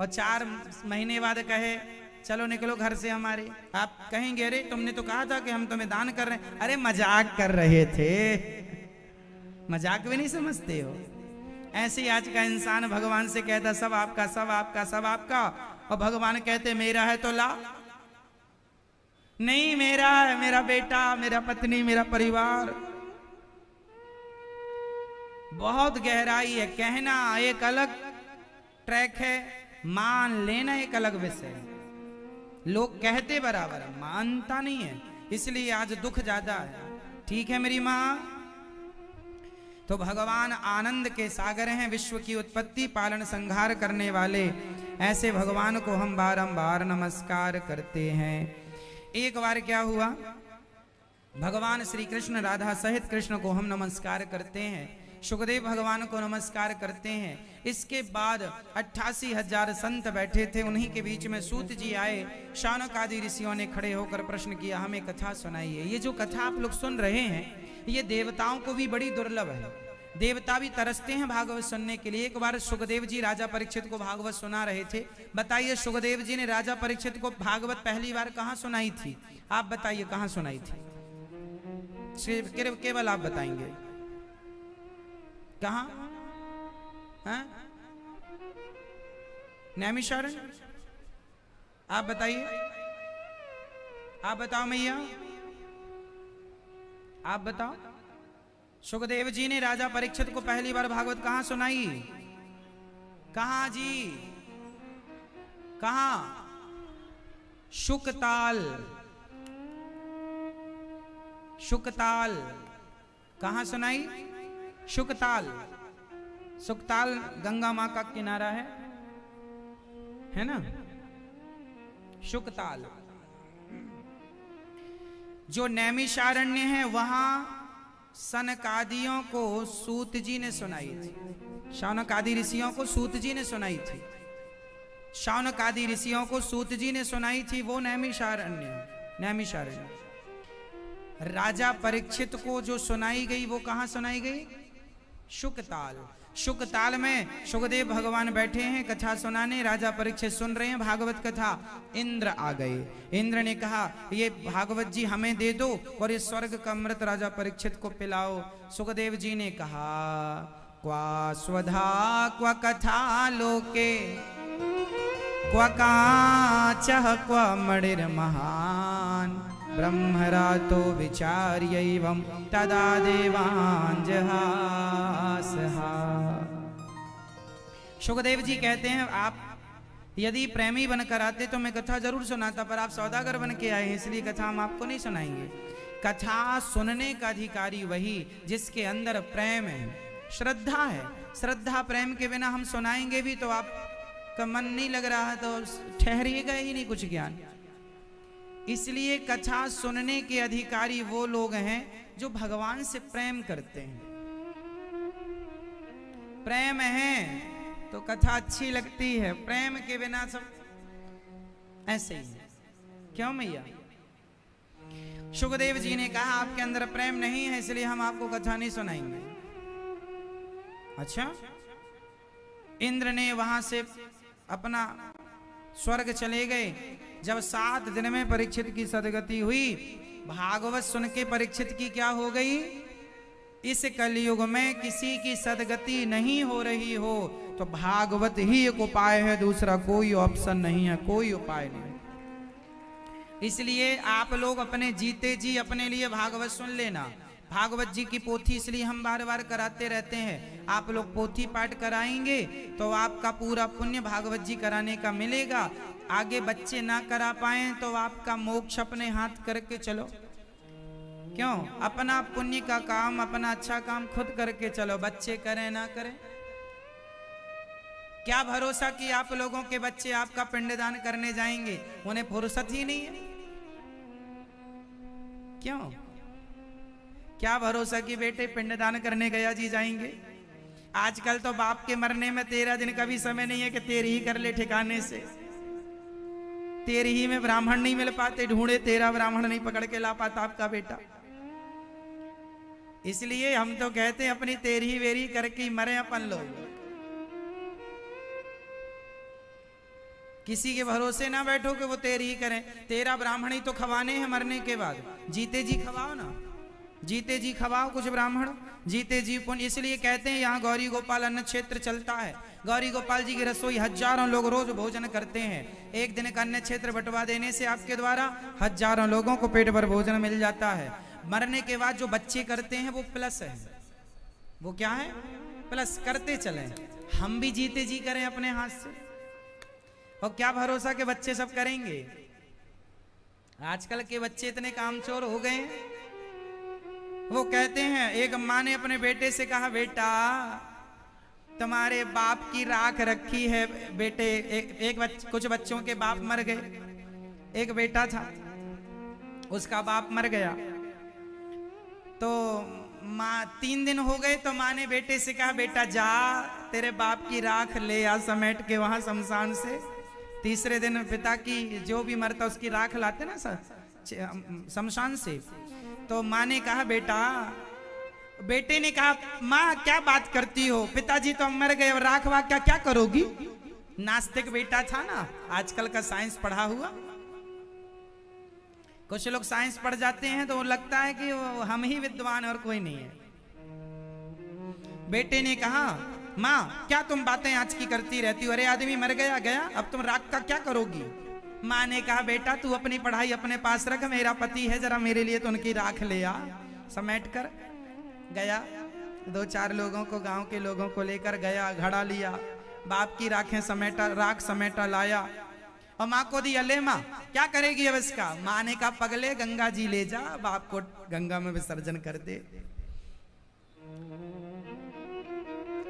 और 4 महीने बाद कहे चलो निकलो घर से हमारे। आप कहेंगे अरे तुमने तो कहा था कि हम तुम्हें दान कर रहे हैं। अरे मजाक कर रहे थे, मजाक भी नहीं समझते हो। ऐसे ही आज का इंसान भगवान से कहता सब आपका, सब आपका, सब आपका, और भगवान कहते मेरा है तो ला। नहीं मेरा है, मेरा बेटा, मेरा पत्नी, मेरा परिवार। बहुत गहराई है। कहना एक अलग ट्रैक है, मान लेना एक अलग विषय है। लोग कहते बराबर है, मानता नहीं है, इसलिए आज दुख ज्यादा है। ठीक है मेरी माँ? तो भगवान आनंद के सागर हैं, विश्व की उत्पत्ति पालन संहार करने वाले। ऐसे भगवान को हम बारंबार नमस्कार करते हैं। एक बार क्या हुआ, भगवान श्री कृष्ण राधा सहित कृष्ण को हम नमस्कार करते हैं, सुखदेव भगवान को नमस्कार करते हैं। इसके बाद 88,000 संत बैठे थे, उन्हीं के बीच में सूत जी आए। शौनक आदि ऋषियों ने खड़े होकर प्रश्न किया हमें कथा सुनाइए। ये जो कथा आप लोग सुन रहे हैं ये देवताओं को भी बड़ी दुर्लभ है। देवता भी तरसते हैं भागवत सुनने के लिए। एक बार सुखदेव जी राजा परीक्षित को भागवत सुना रहे थे। बताइए सुखदेव जी ने राजा परीक्षित को भागवत पहली बार कहां सुनाई थी? आप बताइए कहां सुनाई थी? केवल आप बताएंगे कहां? नैमिषारण्य? आप बताइए, आप बताओ मैया, आप बताओ। सुखदेव जी ने राजा परीक्षित को पहली बार भागवत कहां सुनाई? कहां जी? कहां? शुकताल। शुकताल कहां सुनाई? शुकताल। शुकताल गंगा मां का किनारा है ना? शुकताल जो नैमिषारण्य है वहां सनकादियों को सूत जी ने सुनाई थी। शौनकादि ऋषियों को सूत जी ने सुनाई थी। शौनकादि ऋषियों को सूत जी ने सुनाई थी, वो नैमिषारण्य। राजा परीक्षित को जो सुनाई गई वो कहां सुनाई गई? शुकताल। शुकताल में सुखदेव भगवान बैठे हैं कथा सुनाने, राजा परीक्षित सुन रहे हैं भागवत कथा। इंद्र आ गए। इंद्र ने कहा ये भागवत जी हमें दे दो और ये स्वर्ग का अमृत राजा परीक्षित को पिलाओ। सुखदेव जी ने कहा क्वा स्वधा क्वा कथा लोके क्वा काचः क्वा मणिर् महान ब्रह्मरातो विचार्यैवं तदा देवान् जहासहा। सुखदेव जी कहते हैं आप यदि प्रेमी बनकर आते तो मैं कथा जरूर सुनाता, पर आप सौदागर बन के आए हैं इसलिए कथा हम आपको नहीं सुनाएंगे। कथा सुनने का अधिकारी वही जिसके अंदर प्रेम है, श्रद्धा है। श्रद्धा प्रेम के बिना हम सुनाएंगे भी तो आपका मन नहीं लग रहा तो ठहरिएगा ही नहीं कुछ ज्ञान। इसलिए कथा सुनने के अधिकारी वो लोग हैं जो भगवान से प्रेम करते हैं। प्रेम है तो कथा अच्छी लगती है, प्रेम के बिना सब ऐसे ही है। क्यों मैया? सुखदेव जी ने कहा आपके अंदर प्रेम नहीं है इसलिए हम आपको कथा नहीं सुनाएंगे। अच्छा, इंद्र ने वहां से अपना स्वर्ग चले गए। जब 7 दिन में परीक्षित की सदगति हुई, भागवत सुन के परीक्षित की क्या हो गई? इस कलयुग में किसी की सदगति नहीं हो रही हो तो भागवत ही एक उपाय है, दूसरा कोई ऑप्शन नहीं है, कोई उपाय नहीं। इसलिए आप लोग अपने जीते जी अपने लिए भागवत सुन लेना। भागवत जी की पोथी इसलिए हम बार बार कराते रहते हैं। आप लोग पोथी पाठ कराएंगे तो आपका पूरा पुण्य भागवत जी कराने का मिलेगा। आगे बच्चे ना करा पाए तो आपका मोक्ष अपने हाथ करके चलो। क्यों? अपना पुण्य का काम, अपना अच्छा काम खुद करके चलो, बच्चे करें ना करें। क्या भरोसा कि आप लोगों के बच्चे आपका पिंडदान करने जाएंगे, उन्हें फुर्सत ही नहीं है। क्यों? क्या भरोसा कि बेटे पिंडदान करने गया जी जाएंगे। आजकल तो बाप के मरने में 13 दिन का भी समय नहीं है कि तेरी ही कर ले ठिकाने से। तेरी ही में ब्राह्मण नहीं मिल पाते, ढूंढे 13 ब्राह्मण नहीं पकड़ के ला पाता आपका बेटा। इसलिए हम तो कहते हैं अपनी तेरी वेरी करके मरे अपन लोग। किसी के भरोसे ना बैठो कि वो तेरी ही करें। 13 ब्राह्मण ही तो खवाने हैं मरने के बाद। जीते जी खवाओ ना, जीते जी खवाओ कुछ ब्राह्मण, जीते जी पुण्य। इसलिए कहते हैं यहाँ गौरी गोपाल अन्न क्षेत्र चलता है। गौरी गोपाल जी की रसोई हजारों लोग रोज भोजन करते हैं। एक दिन का अन्न क्षेत्र बंटवा देने से आपके द्वारा हजारों लोगों को पेट भर भोजन मिल जाता है। मरने के बाद जो बच्चे करते हैं वो प्लस है। वो क्या है? प्लस। करते चले। हम भी जीते जी करें अपने हाथ से, और क्या भरोसा के बच्चे सब करेंगे। आजकल के बच्चे इतने कामचोर हो गए हैं। वो कहते हैं, एक माँ ने अपने बेटे से कहा, बेटा तुम्हारे बाप की राख रखी है बेटे। कुछ बच्चों के बाप मर गए। एक बेटा था, उसका बाप मर गया। तो माँ 3 दिन हो गए तो माँ ने बेटे से कहा, बेटा जा तेरे बाप की राख ले आ समेट के वहां शमशान से। तीसरे दिन पिता की जो भी मरता उसकी राख लाते ना शमशान से। तो माँ ने कहा, बेटा बेटे ने कहा, माँ क्या बात करती हो, पिताजी तो मर गए, और राख वाख क्या क्या करोगी। नास्तिक बेटा था ना, आजकल का साइंस पढ़ा हुआ। कुछ लोग साइंस पढ़ जाते हैं तो लगता है कि हम ही विद्वान और कोई नहीं है। बेटे ने कहा, माँ क्या तुम बातें आज की करती रहती हो, अरे आदमी मर गया गया, अब तुम राख का क्या करोगी। माँ ने कहा, बेटा तू अपनी पढ़ाई अपने पास रख, मेरा पति है, जरा मेरे लिए तो उनकी राख ले आ। समेट कर गया, 2-4 लोगों को, गांव के लोगों को लेकर गया, घड़ा लिया, बाप की राखें समेटा, राख समेटा लाया और माँ को दिया। ले माँ क्या करेगी अब इसका। माँ ने कहा, पगले गंगा जी ले जा, बाप को गंगा में विसर्जन कर दे।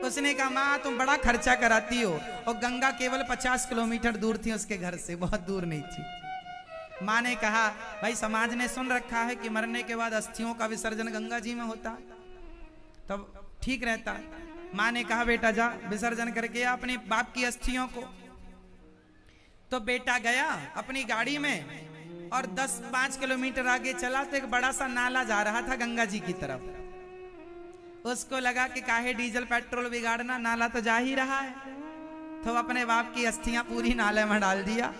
उसने कहा, माँ तुम बड़ा खर्चा कराती हो, और गंगा केवल 50 किलोमीटर दूर थी उसके घर से, बहुत दूर नहीं थी। माँ ने कहा, भाई समाज ने सुन रखा है कि मरने के बाद अस्थियों का विसर्जन गंगा जी में होता है, तब ठीक रहता है। माँ ने कहा, बेटा जा विसर्जन करके आ अपने बाप की अस्थियों को। तो बेटा गया अपनी गाड़ी में और 10-5 किलोमीटर आगे चला तो एक बड़ा सा नाला जा रहा था गंगा जी की तरफ। उसको लगा कि काहे डीजल पेट्रोल बिगाड़ना, नाला तो जा ही रहा है। तो अपने बाप की अस्थियां पूरी नाले में डाल दिया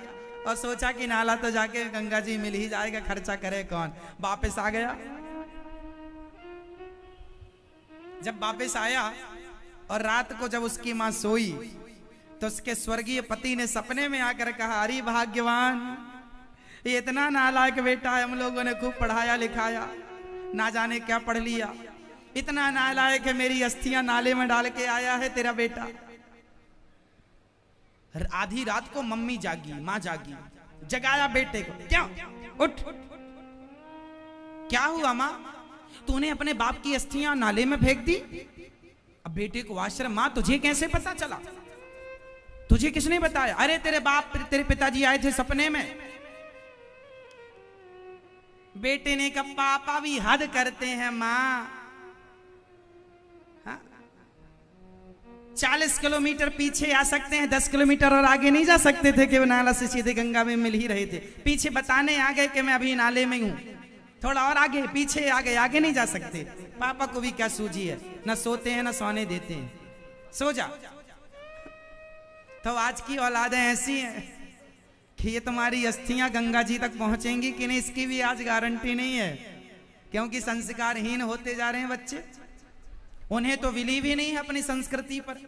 और सोचा कि नाला तो जाके गंगा जी मिल ही जाएगा, खर्चा करे कौन। वापस आ गया। जब वापस आया और रात को जब उसकी मां सोई तो उसके स्वर्गीय पति ने सपने में आकर कहा, अरे भाग्यवान, ये इतना नालायक बेटा है, हम लोगों ने खूब पढ़ाया लिखाया, ना जाने क्या पढ़ लिया, इतना नालायक है, मेरी अस्थियां नाले में डाल के आया है तेरा बेटा। आधी रात को मम्मी जागी, मां जागी, जगाया बेटे को, क्या उठ, क्या हुआ मां, तूने अपने बाप की अस्थियां नाले में फेंक दी। अब बेटे को आश्चर्य, मां तुझे कैसे पता चला, तुझे किसने बताया। अरे तेरे बाप, तेरे पिताजी आए थे सपने में। बेटे ने कहा, पापा भी हद करते हैं मां, 40 किलोमीटर पीछे आ सकते हैं, 10 किलोमीटर और आगे नहीं जा सकते थे कि वो नाला से सीधे गंगा में मिल ही रहे थे। पीछे बताने आ गए कि मैं अभी नाले में हूं, थोड़ा और आगे, पीछे आ गए, आगे नहीं जा सकते। पापा को भी क्या सूझी है, ना सोते हैं ना सोने देते हैं, सो जा। तो आज की औलादें ऐसी हैं कि ये तुम्हारी अस्थियां गंगा जी तक पहुंचेंगी कि नहीं, इसकी भी आज गारंटी नहीं है, क्योंकि संस्कारहीन होते जा रहे हैं बच्चे। उन्हें तो बिलीव ही नहीं है अपनी संस्कृति पर,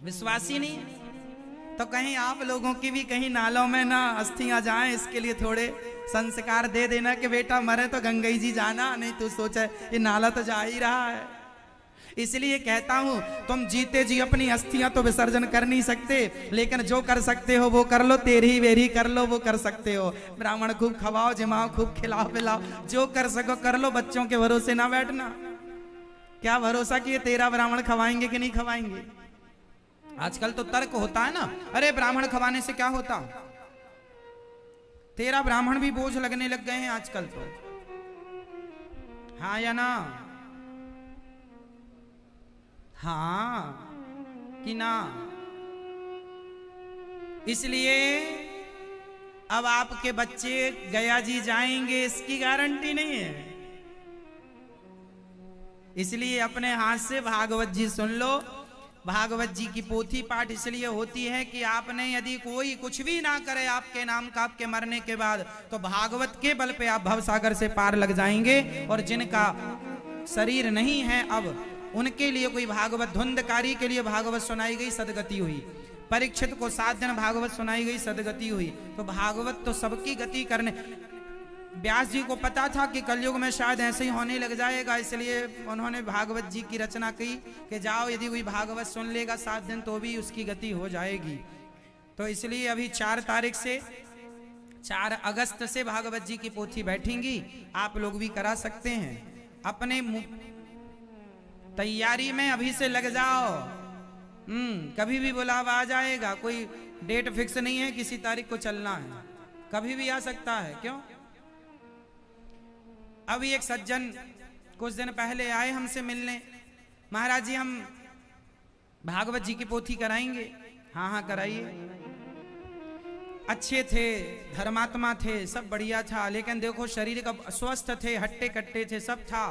विश्वास ही नहीं है। तो कहीं आप लोगों की भी कहीं नालों में ना अस्थियां जाएं, इसके लिए थोड़े संस्कार दे देना कि बेटा मरे तो गंगा जी जाना, नहीं तो सोचा ये नाला तो जा ही रहा है। इसलिए कहता हूं, तुम जीते जी अपनी अस्थियां तो विसर्जन कर नहीं सकते, लेकिन जो कर सकते हो वो कर लो, तेरी वेरी कर लो, वो कर सकते हो। ब्राह्मण खूब खवाओ जिमाओ, खूब खिलाओ पिलाओ, जो कर सको कर लो, बच्चों के भरोसे ना बैठना। क्या भरोसा कि ये तेरा ब्राह्मण खवाएंगे कि नहीं खवाएंगे। आजकल तो तर्क होता है ना, अरे ब्राह्मण खवाने से क्या होता, तेरा ब्राह्मण भी बोझ लगने लग गए हैं आजकल तो, हाँ या ना, हाँ कि ना। इसलिए अब आपके बच्चे गया जी जाएंगे इसकी गारंटी नहीं है, इसलिए अपने हाथ से भागवत जी सुन लो। भागवत जी की पोथी पाठ इसलिए होती है कि आपने यदि कोई कुछ भी ना करे आपके नाम का आपके मरने के बाद, तो भागवत के बल पे आप भवसागर से पार लग जाएंगे। और जिनका शरीर नहीं है अब, उनके लिए कोई भागवत, धुंधकारी के लिए भागवत सुनाई गई, सदगति हुई। परीक्षित को 7 दिन भागवत सुनाई गई, सदगति हुई। तो भागवत तो सबकी गति करने, व्यास जी को पता था कि कलयुग में शायद ऐसे ही होने लग जाएगा, इसलिए उन्होंने भागवत जी की रचना की कि जाओ यदि कोई भागवत सुन लेगा 7 दिन तो भी उसकी गति हो जाएगी। तो इसलिए अभी 4 तारीख से 4 अगस्त से भागवत जी की पोथी बैठेंगी, आप लोग भी करा सकते हैं। अपने तैयारी में अभी से लग जाओ, कभी भी बुलावा आ जाएगा, कोई डेट फिक्स नहीं है किसी तारीख को चलना है, कभी भी आ सकता है। क्यों, अभी एक सज्जन कुछ दिन पहले आए हमसे मिलने, महाराज जी हम भागवत जी की पोथी कराएंगे। हाँ हाँ कराइए। अच्छे थे, धर्मात्मा थे, सब बढ़िया था, लेकिन देखो शरीर का स्वस्थ थे, हट्टे कट्टे थे, सब था,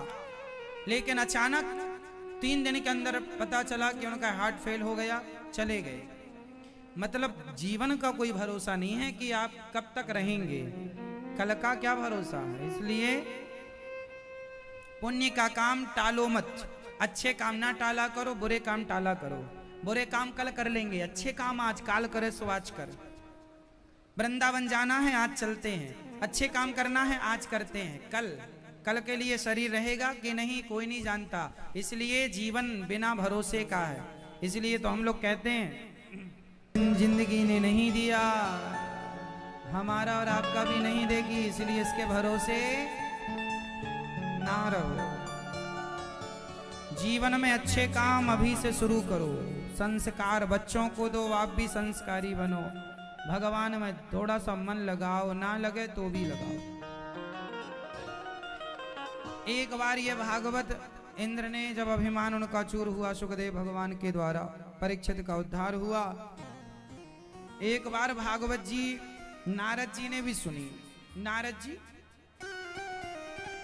लेकिन अचानक 3 दिन के अंदर पता चला कि उनका हार्ट फेल हो गया, चले गए। मतलब जीवन का कोई भरोसा नहीं है कि आप कब तक रहेंगे, कल का क्या भरोसा है। इसलिए पुण्य का काम टालो मत, अच्छे काम ना टाला करो, बुरे काम टाला करो। बुरे काम कल कर लेंगे, अच्छे काम आज, काल करे सो आज कर। वृंदावन जाना है आज चलते हैं, अच्छे काम करना है आज करते हैं, कल के लिए शरीर रहेगा कि नहीं कोई नहीं जानता। इसलिए जीवन बिना भरोसे का है। इसलिए तो हम लोग कहते हैं जिंदगी ने नहीं दिया, हमारा और आपका भी नहीं देगी, इसलिए इसके भरोसे ना रहो। जीवन में अच्छे काम अभी से शुरू करो, संस्कार बच्चों को दो, आप भी संस्कारी बनो। भगवान में थोड़ा सा मन लगाओ, ना लगे तो भी लगाओ। एक बार ये भागवत इंद्र ने जब अभिमान उनका चूर हुआ, सुखदेव भगवान के द्वारा परीक्षित का उद्धार हुआ। एक बार भागवत जी नारद जी ने भी सुनी।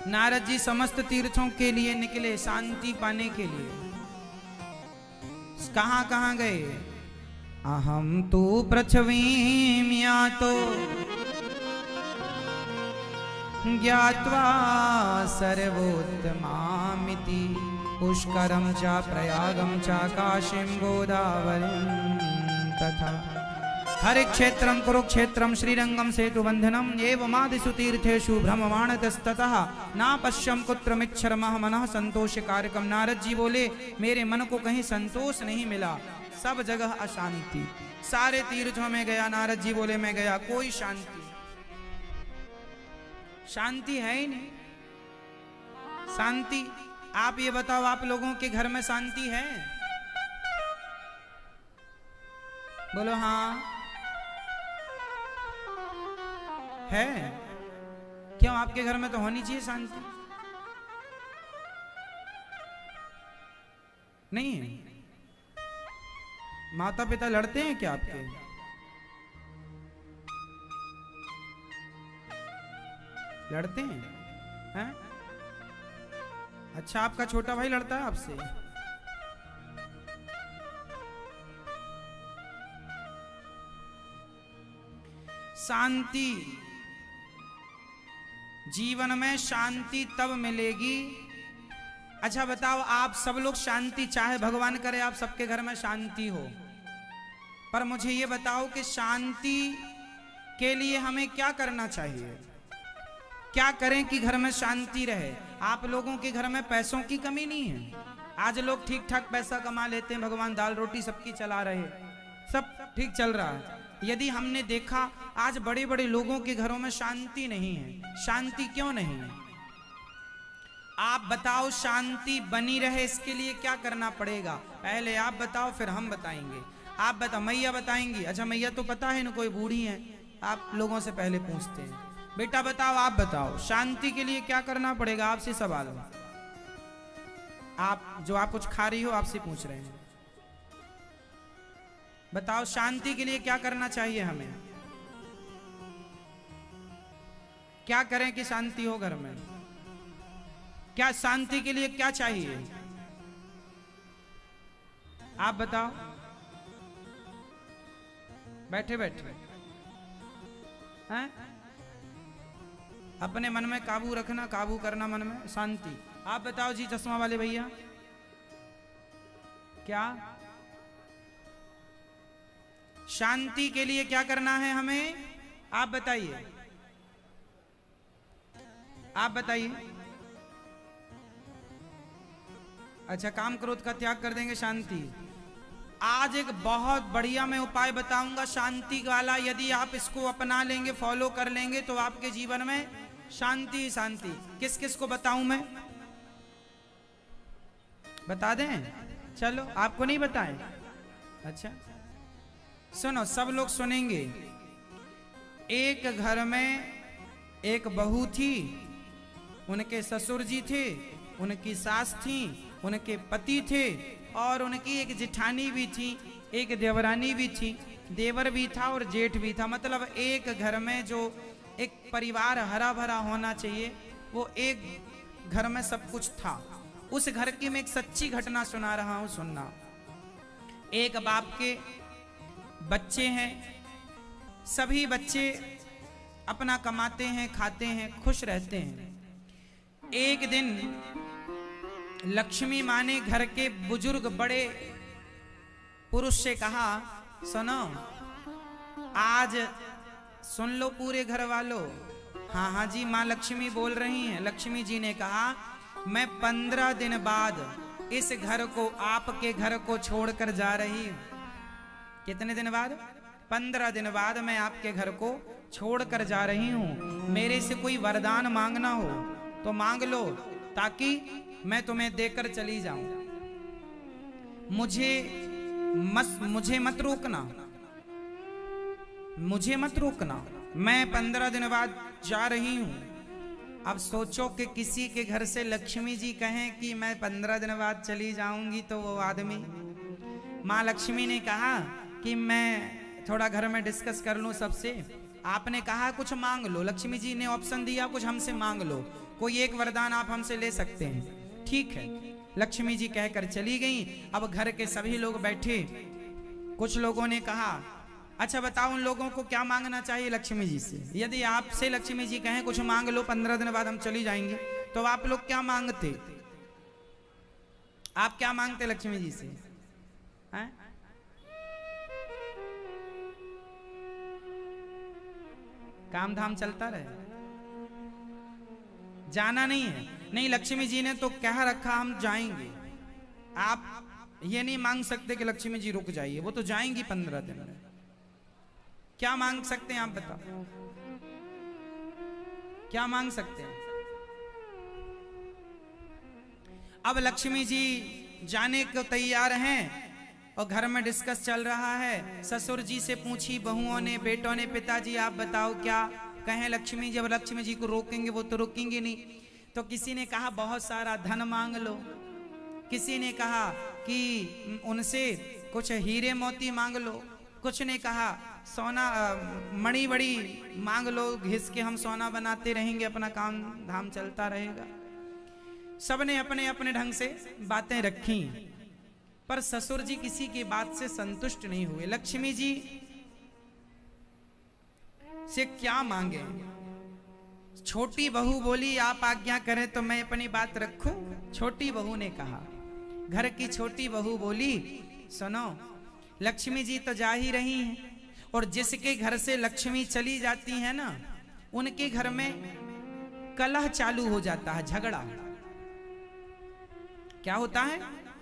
नारद जी समस्त तीर्थों के लिए निकले शांति पाने के लिए। कहां कहां गए? अहम तो पृथ्वीं यातो ज्ञात्वा सर्वोत्तमामिति पुष्करम च प्रयागम च काशीं गोदावरीं तथा हरे क्षेत्रम कुरुक्षेत्रम श्रीरंगम सेतुबंधनम एवमादिषु तीर्थेषु भ्रममाणतस्ततः ना पश्यम कुत्रमिच्छर्मः मनः संतोष कारकम। नारद जी बोले मेरे मन को कहीं संतोष नहीं मिला, सब जगह अशांति। सारे तीर्थों में गया, नारद जी बोले मैं गया, कोई शांति है ही नहीं। शांति, आप ये बताओ आप लोगों के घर में शांति है? बोलो हाँ है। क्यों? आपके घर में तो होनी चाहिए शांति। नहीं है? माता पिता लड़ते हैं क्या आपके? लड़ते हैं? अच्छा, आपका छोटा भाई लड़ता है आपसे? शांति, जीवन में शांति तब मिलेगी। अच्छा बताओ, आप सब लोग शांति चाहे, भगवान करे आप सबके घर में शांति हो, पर मुझे ये बताओ कि शांति के लिए हमें क्या करना चाहिए? क्या करें कि घर में शांति रहे? आप लोगों के घर में पैसों की कमी नहीं है। आज लोग ठीक ठाक पैसा कमा लेते हैं, भगवान दाल रोटी सबकी चला रहे, सब ठीक चल रहा है। यदि हमने देखा आज बड़े बड़े लोगों के घरों में शांति नहीं है, शांति क्यों नहीं है? आप बताओ, शांति बनी रहे इसके लिए क्या करना पड़ेगा? पहले आप बताओ फिर हम बताएंगे। आप बताओ, मैया बताएंगी। अच्छा मैया तो पता है ना, कोई बूढ़ी है, आप लोगों से पहले पूछते हैं। बेटा बताओ, आप बताओ शांति के लिए क्या करना पड़ेगा? आपसे सवाल है, आप जो आप कुछ खा रही हो आपसे पूछ रहे हैं। बताओ शांति के लिए क्या करना चाहिए हमें? क्या करें कि शांति हो घर में? क्या शांति के लिए क्या चाहिए? आप बताओ, बैठे बैठे हैं? अपने मन में काबू रखना, काबू करना मन में, शांति। आप बताओ जी, चश्मा वाले भैया, क्या शांति के लिए क्या करना है हमें? आप बताइए, आप बताइए। अच्छा, काम क्रोध का त्याग कर देंगे, शांति। आज एक बहुत बढ़िया मैं उपाय बताऊंगा शांति वाला, यदि आप इसको अपना लेंगे, फॉलो कर लेंगे तो आपके जीवन में शांति शांति। किस किस को बताऊं मैं? बता दें? चलो, आपको नहीं बताएं? अच्छा सुनो, सब लोग सुनेंगे। एक घर में एक बहू थी, उनके ससुर जी थे, उनकी सास थी, उनके पति थे, और उनकी एक जेठानी भी थी, एक देवरानी भी थी, देवर भी था और जेठ भी था। मतलब एक घर में जो एक परिवार हरा भरा होना चाहिए, वो एक घर में सब कुछ था। उस घर की मैं एक सच्ची घटना सुना रहा हूं, सुनना। एक बाप के बच्चे हैं, सभी बच्चे अपना कमाते हैं, खाते हैं, खुश रहते हैं। एक दिन लक्ष्मी माँ ने घर के बुजुर्ग बड़े पुरुष से कहा, सुनो आज सुन लो पूरे घर वालों। हाँ हाँ जी, माँ लक्ष्मी बोल रही हैं। लक्ष्मी जी ने कहा, मैं 15 दिन बाद इस घर को, आपके घर को छोड़कर जा रही हूं। कितने दिन बाद? 15 दिन बाद मैं आपके घर को छोड़कर जा रही हूं। मेरे से कोई वरदान मांगना हो तो मांग लो, ताकि मैं तुम्हें देकर चली जाऊं। मुझे मत रोकना, मुझे मत रोकना, मैं 15 दिन बाद जा रही हूं। अब सोचो कि किसी के घर से लक्ष्मी जी कहें कि मैं 15 दिन बाद चली जाऊंगी, तो वो आदमी, माँ लक्ष्मी ने कहा कि मैं थोड़ा घर में डिस्कस कर लूं सबसे। आपने कहा कुछ मांग लो, लक्ष्मी जी ने ऑप्शन दिया कुछ हमसे मांग लो, कोई एक वरदान आप हमसे ले सकते हैं। ठीक है, लक्ष्मी जी कहकर चली गई। अब घर के सभी लोग बैठे। कुछ लोगों ने कहा, अच्छा बताओ उन लोगों को क्या मांगना चाहिए लक्ष्मी जी से? यदि आपसे लक्ष्मी जी कहें कुछ मांग लो, 15 दिन बाद हम चली जाएंगे, तो आप लोग क्या मांगते? आप क्या मांगते लक्ष्मी जी से? हैं? काम धाम चलता रहे, जाना नहीं है। नहीं, लक्ष्मी जी ने तो कह रखा हम जाएंगे। आप ये नहीं मांग सकते कि लक्ष्मी जी रुक जाइए, वो तो जाएंगी 15 दिन में। क्या मांग सकते हैं आप बताओ, क्या मांग सकते हैं? अब लक्ष्मी जी जाने को तैयार हैं और घर में डिस्कस चल रहा है। ससुर जी से पूछी बहुओं ने, बेटों ने, पिताजी आप बताओ क्या कहें लक्ष्मी जी? अब लक्ष्मी जी को रोकेंगे, वो तो रुकेंगे नहीं। तो किसी ने कहा बहुत सारा धन मांग लो, किसी ने कहा कि उनसे कुछ हीरे मोती मांग लो, कुछ ने कहा सोना मणि बड़ी मांग लो, घिस के हम सोना बनाते रहेंगे, अपना काम धाम चलता रहेगा। सबने अपने अपने ढंग से बातें रखी, पर ससुर जी किसी की बात से संतुष्ट नहीं हुए। लक्ष्मी जी से क्या मांगे? छोटी बहू बोली, आप आज्ञा करें तो मैं अपनी बात रखूं? छोटी बहू ने कहा, घर की छोटी बहू बोली, सुनो लक्ष्मी जी तो जा ही रही हैं, और जिसके घर से लक्ष्मी चली जाती है ना, उनके घर में कलह चालू हो जाता है, झगड़ा। क्या होता है?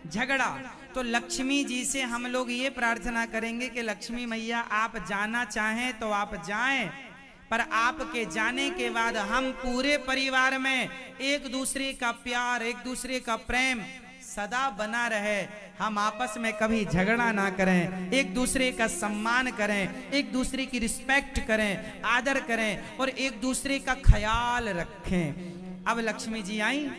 झगड़ा। तो लक्ष्मी जी से हम लोग ये प्रार्थना करेंगे कि लक्ष्मी मैया आप जाना चाहें तो आप जाएं, पर आपके जाने के बाद हम पूरे परिवार में एक दूसरे का प्यार, एक दूसरे का प्रेम सदा बना रहे। हम आपस में कभी झगड़ा ना करें, एक दूसरे का सम्मान करें, एक दूसरे की रिस्पेक्ट करें, आदर करें और एक दूसरे का ख्याल रखें। अब लक्ष्मी जी आई।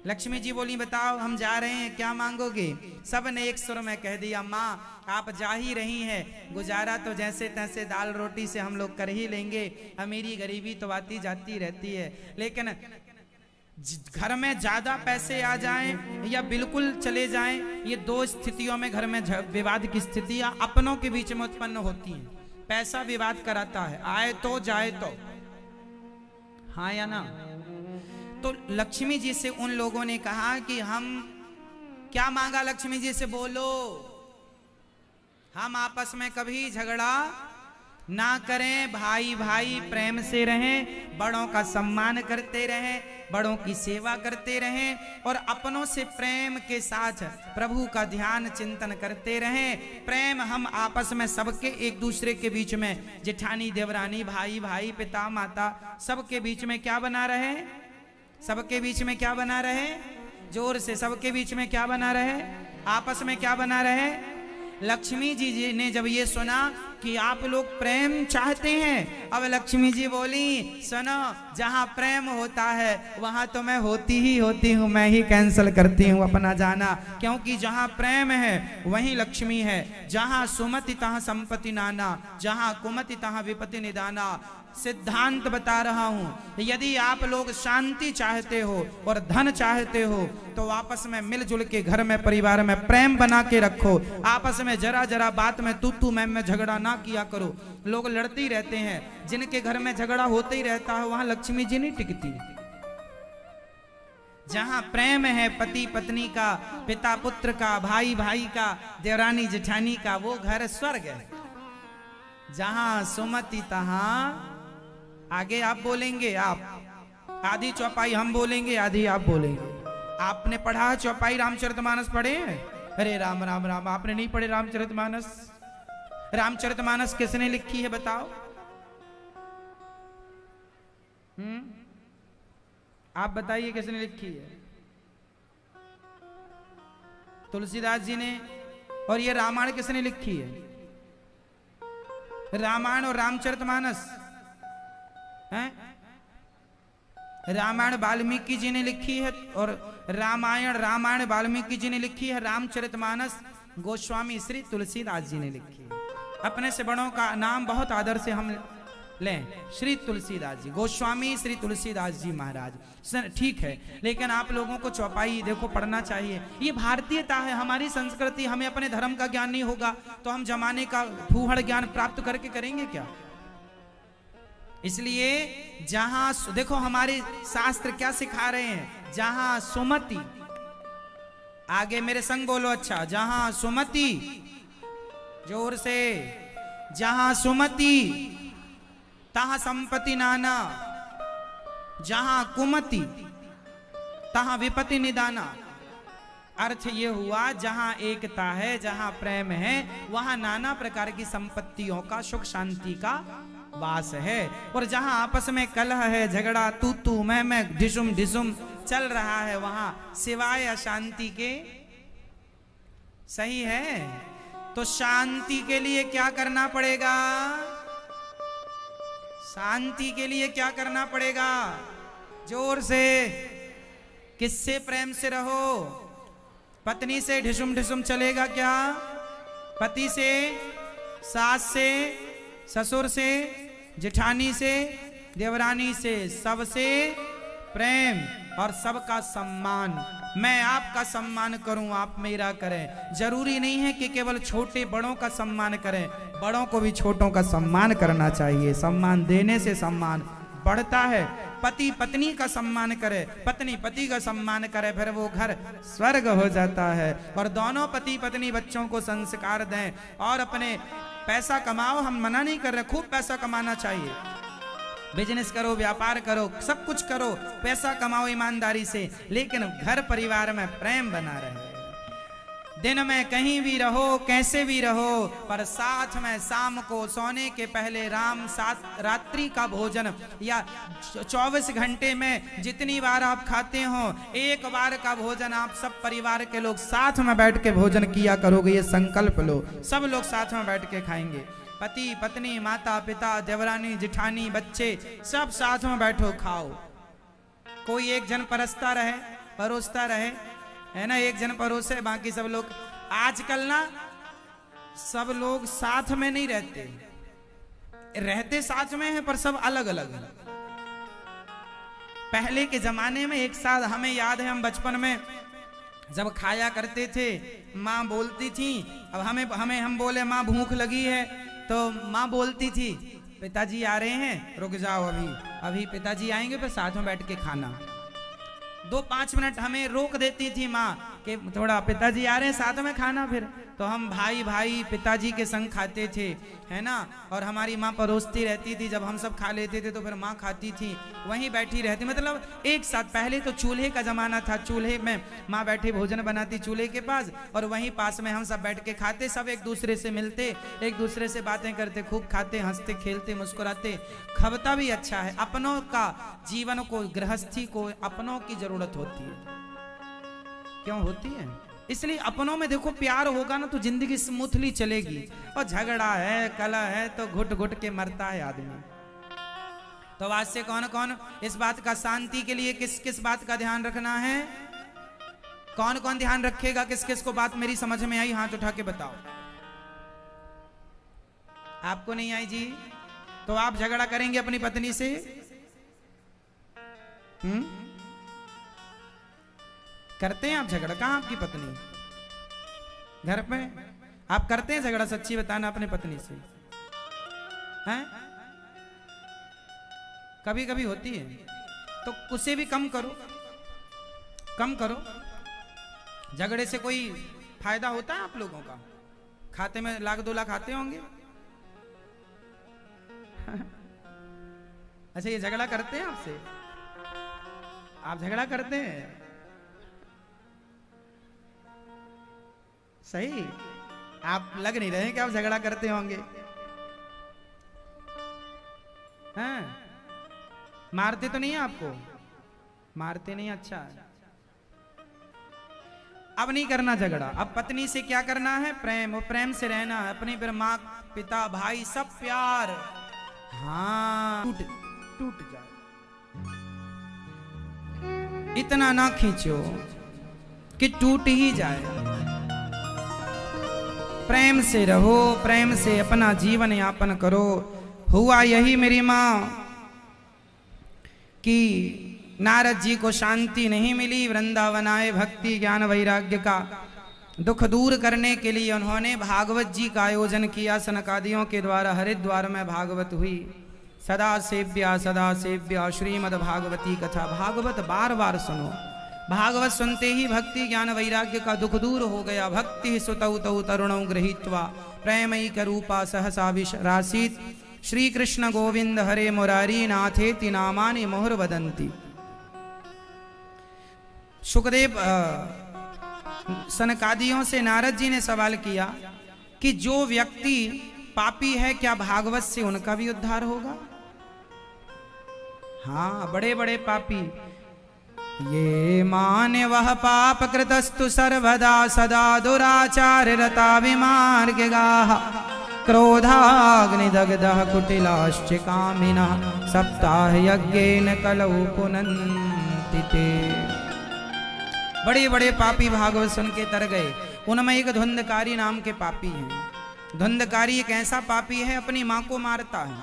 लक्ष्मी जी बोली, बताओ हम जा रहे हैं, क्या मांगोगे? सब ने एक सुर में कह दिया, माँ आप जा ही रही हैं, गुजारा तो जैसे तैसे दाल रोटी से हम लोग कर ही लेंगे, अमीरी गरीबी तो आती जाती रहती है, लेकिन घर में ज्यादा पैसे आ जाएं या बिल्कुल चले जाएं, ये दो स्थितियों में घर में विवाद की स्थितियां अपनों के बीच में उत्पन्न होती हैं। पैसा विवाद कराता है, आए तो जाए तो, हाँ या ना? तो लक्ष्मी जी से उन लोगों ने कहा कि हम क्या मांगा? लक्ष्मी जी से बोलो, हम आपस में कभी झगड़ा ना करें, भाई भाई प्रेम से रहें, बड़ों का सम्मान करते रहें, बड़ों की सेवा करते रहें और अपनों से प्रेम के साथ प्रभु का ध्यान चिंतन करते रहें। प्रेम हम आपस में सबके, एक दूसरे के बीच में, जेठानी देवरानी, भाई भाई, पिता माता, सबके बीच में क्या बना रहे? सबके बीच में क्या बना रहे? जोर से, सबके बीच में क्या बना रहे? आपस में क्या बना रहे? लक्ष्मी जी ने जब ये सुना कि आप लोग प्रेम चाहते हैं, अब लक्ष्मी जी बोली, सुनो जहां प्रेम होता है वहां तो मैं होती ही होती हूं, मैं ही कैंसिल करती हूं अपना जाना, क्योंकि जहां प्रेम है वहीं लक्ष्मी है। जहां सुमति तहां संपत्ति नाना, जहां कुमति तहां विपत्ति निदाना। सिद्धांत बता रहा हूं। यदि आप लोग शांति चाहते हो और धन चाहते हो तो आपस में मिलजुल के घर में परिवार में प्रेम बना के रखो। आपस में जरा जरा बात में तू मैं झगड़ा ना किया करो। लोग लड़ते ही रहते हैं, जिनके घर में झगड़ा होते ही रहता है वहां लक्ष्मी जी नहीं टिकती। जहां प्रेम है पति पत्नी का, पिता पुत्र का, भाई भाई का, देवरानी जेठानी का, वो घर स्वर्ग है। जहां सुमति तहां, आगे आप बोलेंगे, आप आधी चौपाई हम बोलेंगे, आधी आप बोलेंगे। आपने पढ़ा है चौपाई रामचरितमानस पढ़े हैं? अरे राम राम राम, आपने नहीं पढ़े रामचरितमानस? रामचरितमानस किसने लिखी है बताओ? आप बताइए किसने लिखी है? तुलसीदास जी ने। और ये रामायण किसने लिखी है? रामायण और रामचरितमानस हैं? रामायण वाल्मीकि जी ने लिखी है और रामायण वाल्मीकि जी ने लिखी है। रामचरितमानस गोस्वामी श्री तुलसीदास जी ने लिखी है। अपने से बड़ों का नाम बहुत आदर से हम लें, श्री तुलसीदास जी, गोस्वामी श्री तुलसीदास जी महाराज। ठीक है, लेकिन आप लोगों को चौपाई देखो पढ़ना चाहिए। ये भारतीयता है, हमारी संस्कृति। हमें अपने धर्म का ज्ञान नहीं होगा तो हम जमाने का फूहड़ ज्ञान प्राप्त करके करेंगे क्या? इसलिए जहां देखो हमारे शास्त्र क्या सिखा रहे हैं, जहां सुमति, आगे मेरे संग बोलो, अच्छा, जहां सुमति, जोर से, जहां सुमति तहां संपत्ति नाना, जहां कुमति तहां विपत्ति निदाना। अर्थ ये हुआ जहां एकता है, जहां प्रेम है, वहां नाना प्रकार की संपत्तियों का, सुख शांति का वास है। और जहां आपस में कलह है, झगड़ा, तू मैं ढिसुम ढिसुम चल रहा है, वहां सिवाय अशांति के सही है। तो शांति के लिए क्या करना पड़ेगा? शांति के लिए क्या करना पड़ेगा? जोर से, किससे प्रेम से रहो? पत्नी से ढिसुम ढिसुम चलेगा क्या? पति से, सास से, ससुर से, जेठानी से, देवरानी से, सबसे प्रेम और सबका सम्मान। मैं आपका सम्मान करूं, आप मेरा करें। जरूरी नहीं है कि केवल छोटे बड़ों का सम्मान करें, बड़ों को भी छोटों का सम्मान करना चाहिए। सम्मान देने से सम्मान बढ़ता है। पति पत्नी का सम्मान करे, पत्नी पति का सम्मान करे, फिर वो घर स्वर्ग हो जाता है। और दोनों पति पत्नी बच्चों को संस्कार दें और अपने पैसा कमाओ, हम मना नहीं कर रहे, खूब पैसा कमाना चाहिए। बिजनेस करो, व्यापार करो, सब कुछ करो, पैसा कमाओ ईमानदारी से, लेकिन घर परिवार में प्रेम बना रहे। दिन में कहीं भी रहो, कैसे भी रहो, पर साथ में शाम को सोने के पहले रात्रि का भोजन, या 24 घंटे में जितनी बार आप खाते हो, एक बार का भोजन आप सब परिवार के लोग साथ में बैठ के भोजन किया करोगे। ये संकल्प लो, सब लोग साथ में बैठ के खाएंगे। पति पत्नी, माता पिता, देवरानी जेठानी, बच्चे, सब साथ में बैठो, खाओ। कोई एक जन परोसता रहे, है ना, एक जन परोसे, बाकी सब लोग। आजकल ना सब लोग साथ में नहीं रहते साथ में है, पर सब अलग अलग है। पहले के जमाने में एक साथ, हमें याद है हम बचपन में जब खाया करते थे, माँ बोलती थी, अब हम बोले माँ भूख लगी है, तो माँ बोलती थी पिताजी आ रहे हैं, रुक जाओ, अभी पिताजी आएंगे, फिर साथ में बैठ के खाना। 2-5 मिनट हमें रोक देती थी माँ कि थोड़ा पिताजी आ रहे हैं, साथ में खाना। फिर तो हम भाई पिताजी के संग खाते थे, है ना। और हमारी माँ परोसती रहती थी, जब हम सब खा लेते थे तो फिर माँ खाती थी, वहीं बैठी रहती, मतलब एक साथ। पहले तो चूल्हे का जमाना था, चूल्हे में माँ बैठी भोजन बनाती चूल्हे के पास, और वहीं पास में हम सब बैठ के खाते, सब एक दूसरे से मिलते, एक दूसरे से बातें करते, खूब खाते, हंसते खेलते मुस्कुराते। खबता भी अच्छा है। अपनों का जीवन को, गृहस्थी को अपनों की जरूरत होती है। क्यों होती है? इसलिए अपनों में देखो प्यार होगा ना तो जिंदगी स्मूथली चलेगी। और झगड़ा है, कलह है तो घुट घुट के मरता है आदमी। तो आज से कौन कौन इस बात का, शांति के लिए किस किस बात का ध्यान रखना है? कौन कौन ध्यान रखेगा? किस किस को बात मेरी समझ में आई? हाथ उठा के बताओ। आपको नहीं आई जी? तो आप झगड़ा करेंगे अपनी पत्नी से? करते हैं आप झगड़ा? कहां आपकी पत्नी? घर पे आप करते हैं झगड़ा? सच्ची बताना अपनी पत्नी से, हैं? कभी कभी होती है तो उसे भी कम करो, कम करो। झगड़े से कोई फायदा होता है आप लोगों का? खाते में 1 लाख 2 लाख आते होंगे। अच्छा, ये झगड़ा करते हैं आपसे? आप झगड़ा करते हैं? सही, आप लग नहीं रहे कि आप झगड़ा करते होंगे। हैं? मारते तो नहीं है आपको? मारते नहीं? अच्छा, अब नहीं करना झगड़ा। अब पत्नी से क्या करना है? प्रेम, और प्रेम से रहना है। अपनी फिर माँ पिता भाई सब प्यार, हाँ, टूट जाए इतना ना खींचो कि टूट ही जाए। प्रेम से रहो, प्रेम से अपना जीवन यापन करो। हुआ यही मेरी माँ कि नारद जी को शांति नहीं मिली। वृंदावन आए, भक्ति ज्ञान वैराग्य का दुख दूर करने के लिए उन्होंने भागवत जी का आयोजन किया। सनकादियों के द्वारा हरिद्वार में भागवत हुई। सदा सेव्या श्रीमद् भागवती कथा। भागवत बार बार सुनो। भागवत सुनते ही भक्ति ज्ञान वैराग्य का दुख दूर हो गया। भक्ति सुतौ तौ तरुणौ गृहीत्वा प्रेमैक रूपा सहसा विरासीत्। श्री कृष्ण गोविंद हरे मुरारी नाथेति नामानि मुहुर वदन्ति। सुखदेव सनकादियों से नारद जी ने सवाल किया कि जो व्यक्ति पापी है, क्या भागवत से उनका भी उद्धार होगा? हाँ, बड़े बड़े पापी। ये माने वह पाप कृतस्तु सर्वदा सदा दुराचार रता विमार्गाः। क्रोधाग्निदग्धः कुटिलाश्च कामिनः सप्ताह यज्ञेन कलौ पुनन्ति ते। बड़े बड़े पापी भागवत सुन के तर गए। उनमें एक धुंधकारी नाम के पापी हैं। धुंधकारी एक ऐसा पापी है, अपनी माँ को मारता है,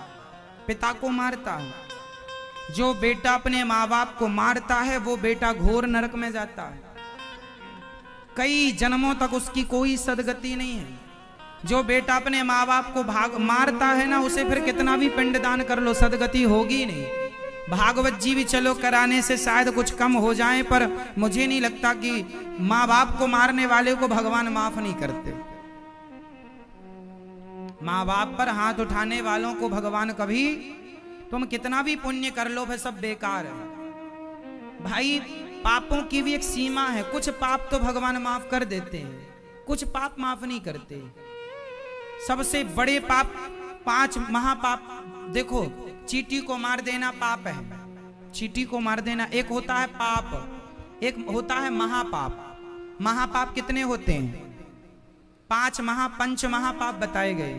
पिता को मारता है। जो बेटा अपने माँ बाप को मारता है वो बेटा घोर नरक में जाता है। कई जन्मों तक उसकी कोई सदगति नहीं है। जो बेटा अपने माँ बाप को मारता है ना, उसे फिर कितना भी पिंडदान कर लो सदगति होगी नहीं। भागवत जी भी चलो कराने से शायद कुछ कम हो जाए, पर मुझे नहीं लगता कि माँ बाप को मारने वाले को भगवान माफ नहीं करते। माँ बाप पर हाथ उठाने वालों को भगवान कभी, तुम कितना भी पुण्य कर लो फिर सब बेकार है। भाई पापों की भी एक सीमा है। कुछ पाप तो भगवान माफ कर देते हैं, कुछ पाप माफ नहीं करते। सबसे बड़े पाप 5 महापाप देखो। चींटी को मार देना पाप है, चींटी को मार देना। एक होता है पाप, एक होता है महापाप। महापाप कितने होते हैं? 5 पंच महापाप बताए गए।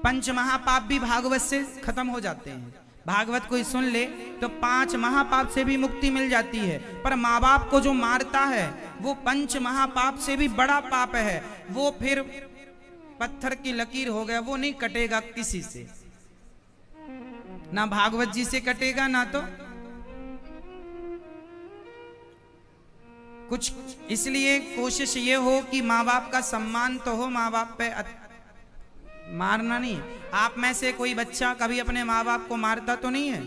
पंच महापाप भी भागवत से खत्म हो जाते हैं। भागवत कोई सुन ले तो 5 महापाप से भी मुक्ति मिल जाती है। पर माँ बाप को जो मारता है वो 5 महापाप से भी बड़ा पाप है। वो फिर पत्थर की लकीर हो गया, वो नहीं कटेगा किसी से, ना भागवत जी से कटेगा ना तो कुछ। इसलिए कोशिश ये हो कि माँ बाप का सम्मान तो हो, माँ बाप पे मारना नहीं। आप में से कोई बच्चा कभी अपने माँ बाप को मारता तो नहीं है?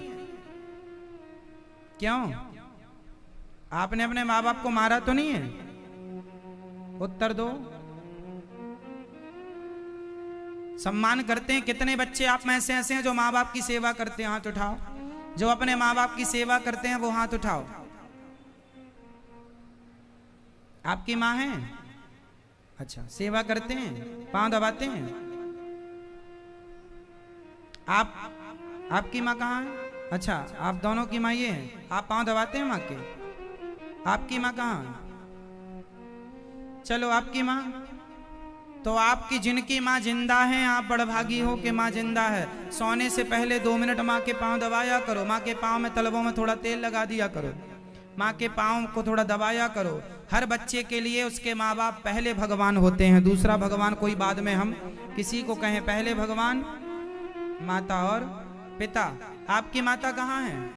क्यों? आपने अपने माँ बाप को मारा तो नहीं है? उत्तर दो। सम्मान करते हैं? कितने बच्चे आप में से ऐसे हैं जो माँ बाप की सेवा करते हैं? हाथ उठाओ। जो अपने माँ बाप की सेवा करते हैं वो हाथ उठाओ। आपकी माँ है? अच्छा, सेवा करते हैं, पांव दबाते हैं। आपकी माँ कहाँ है? अच्छा, आप दोनों की माँ ये है, आप पांव दबाते हैं माँ के। आपकी माँ कहाँ है? चलो आपकी माँ, तो आपकी जिनकी माँ जिंदा है आप बड़भागी हो कि माँ जिंदा है। सोने से पहले 2 मिनट माँ के पांव दबाया करो। माँ के पांव में तलवों में थोड़ा तेल लगा दिया करो। माँ के पांव को थोड़ा दबाया करो। हर बच्चे के लिए उसके माँ बाप पहले भगवान होते हैं, दूसरा भगवान कोई बाद में हम किसी को कहें। पहले भगवान माता और पिता, आपकी माता कहाँ है?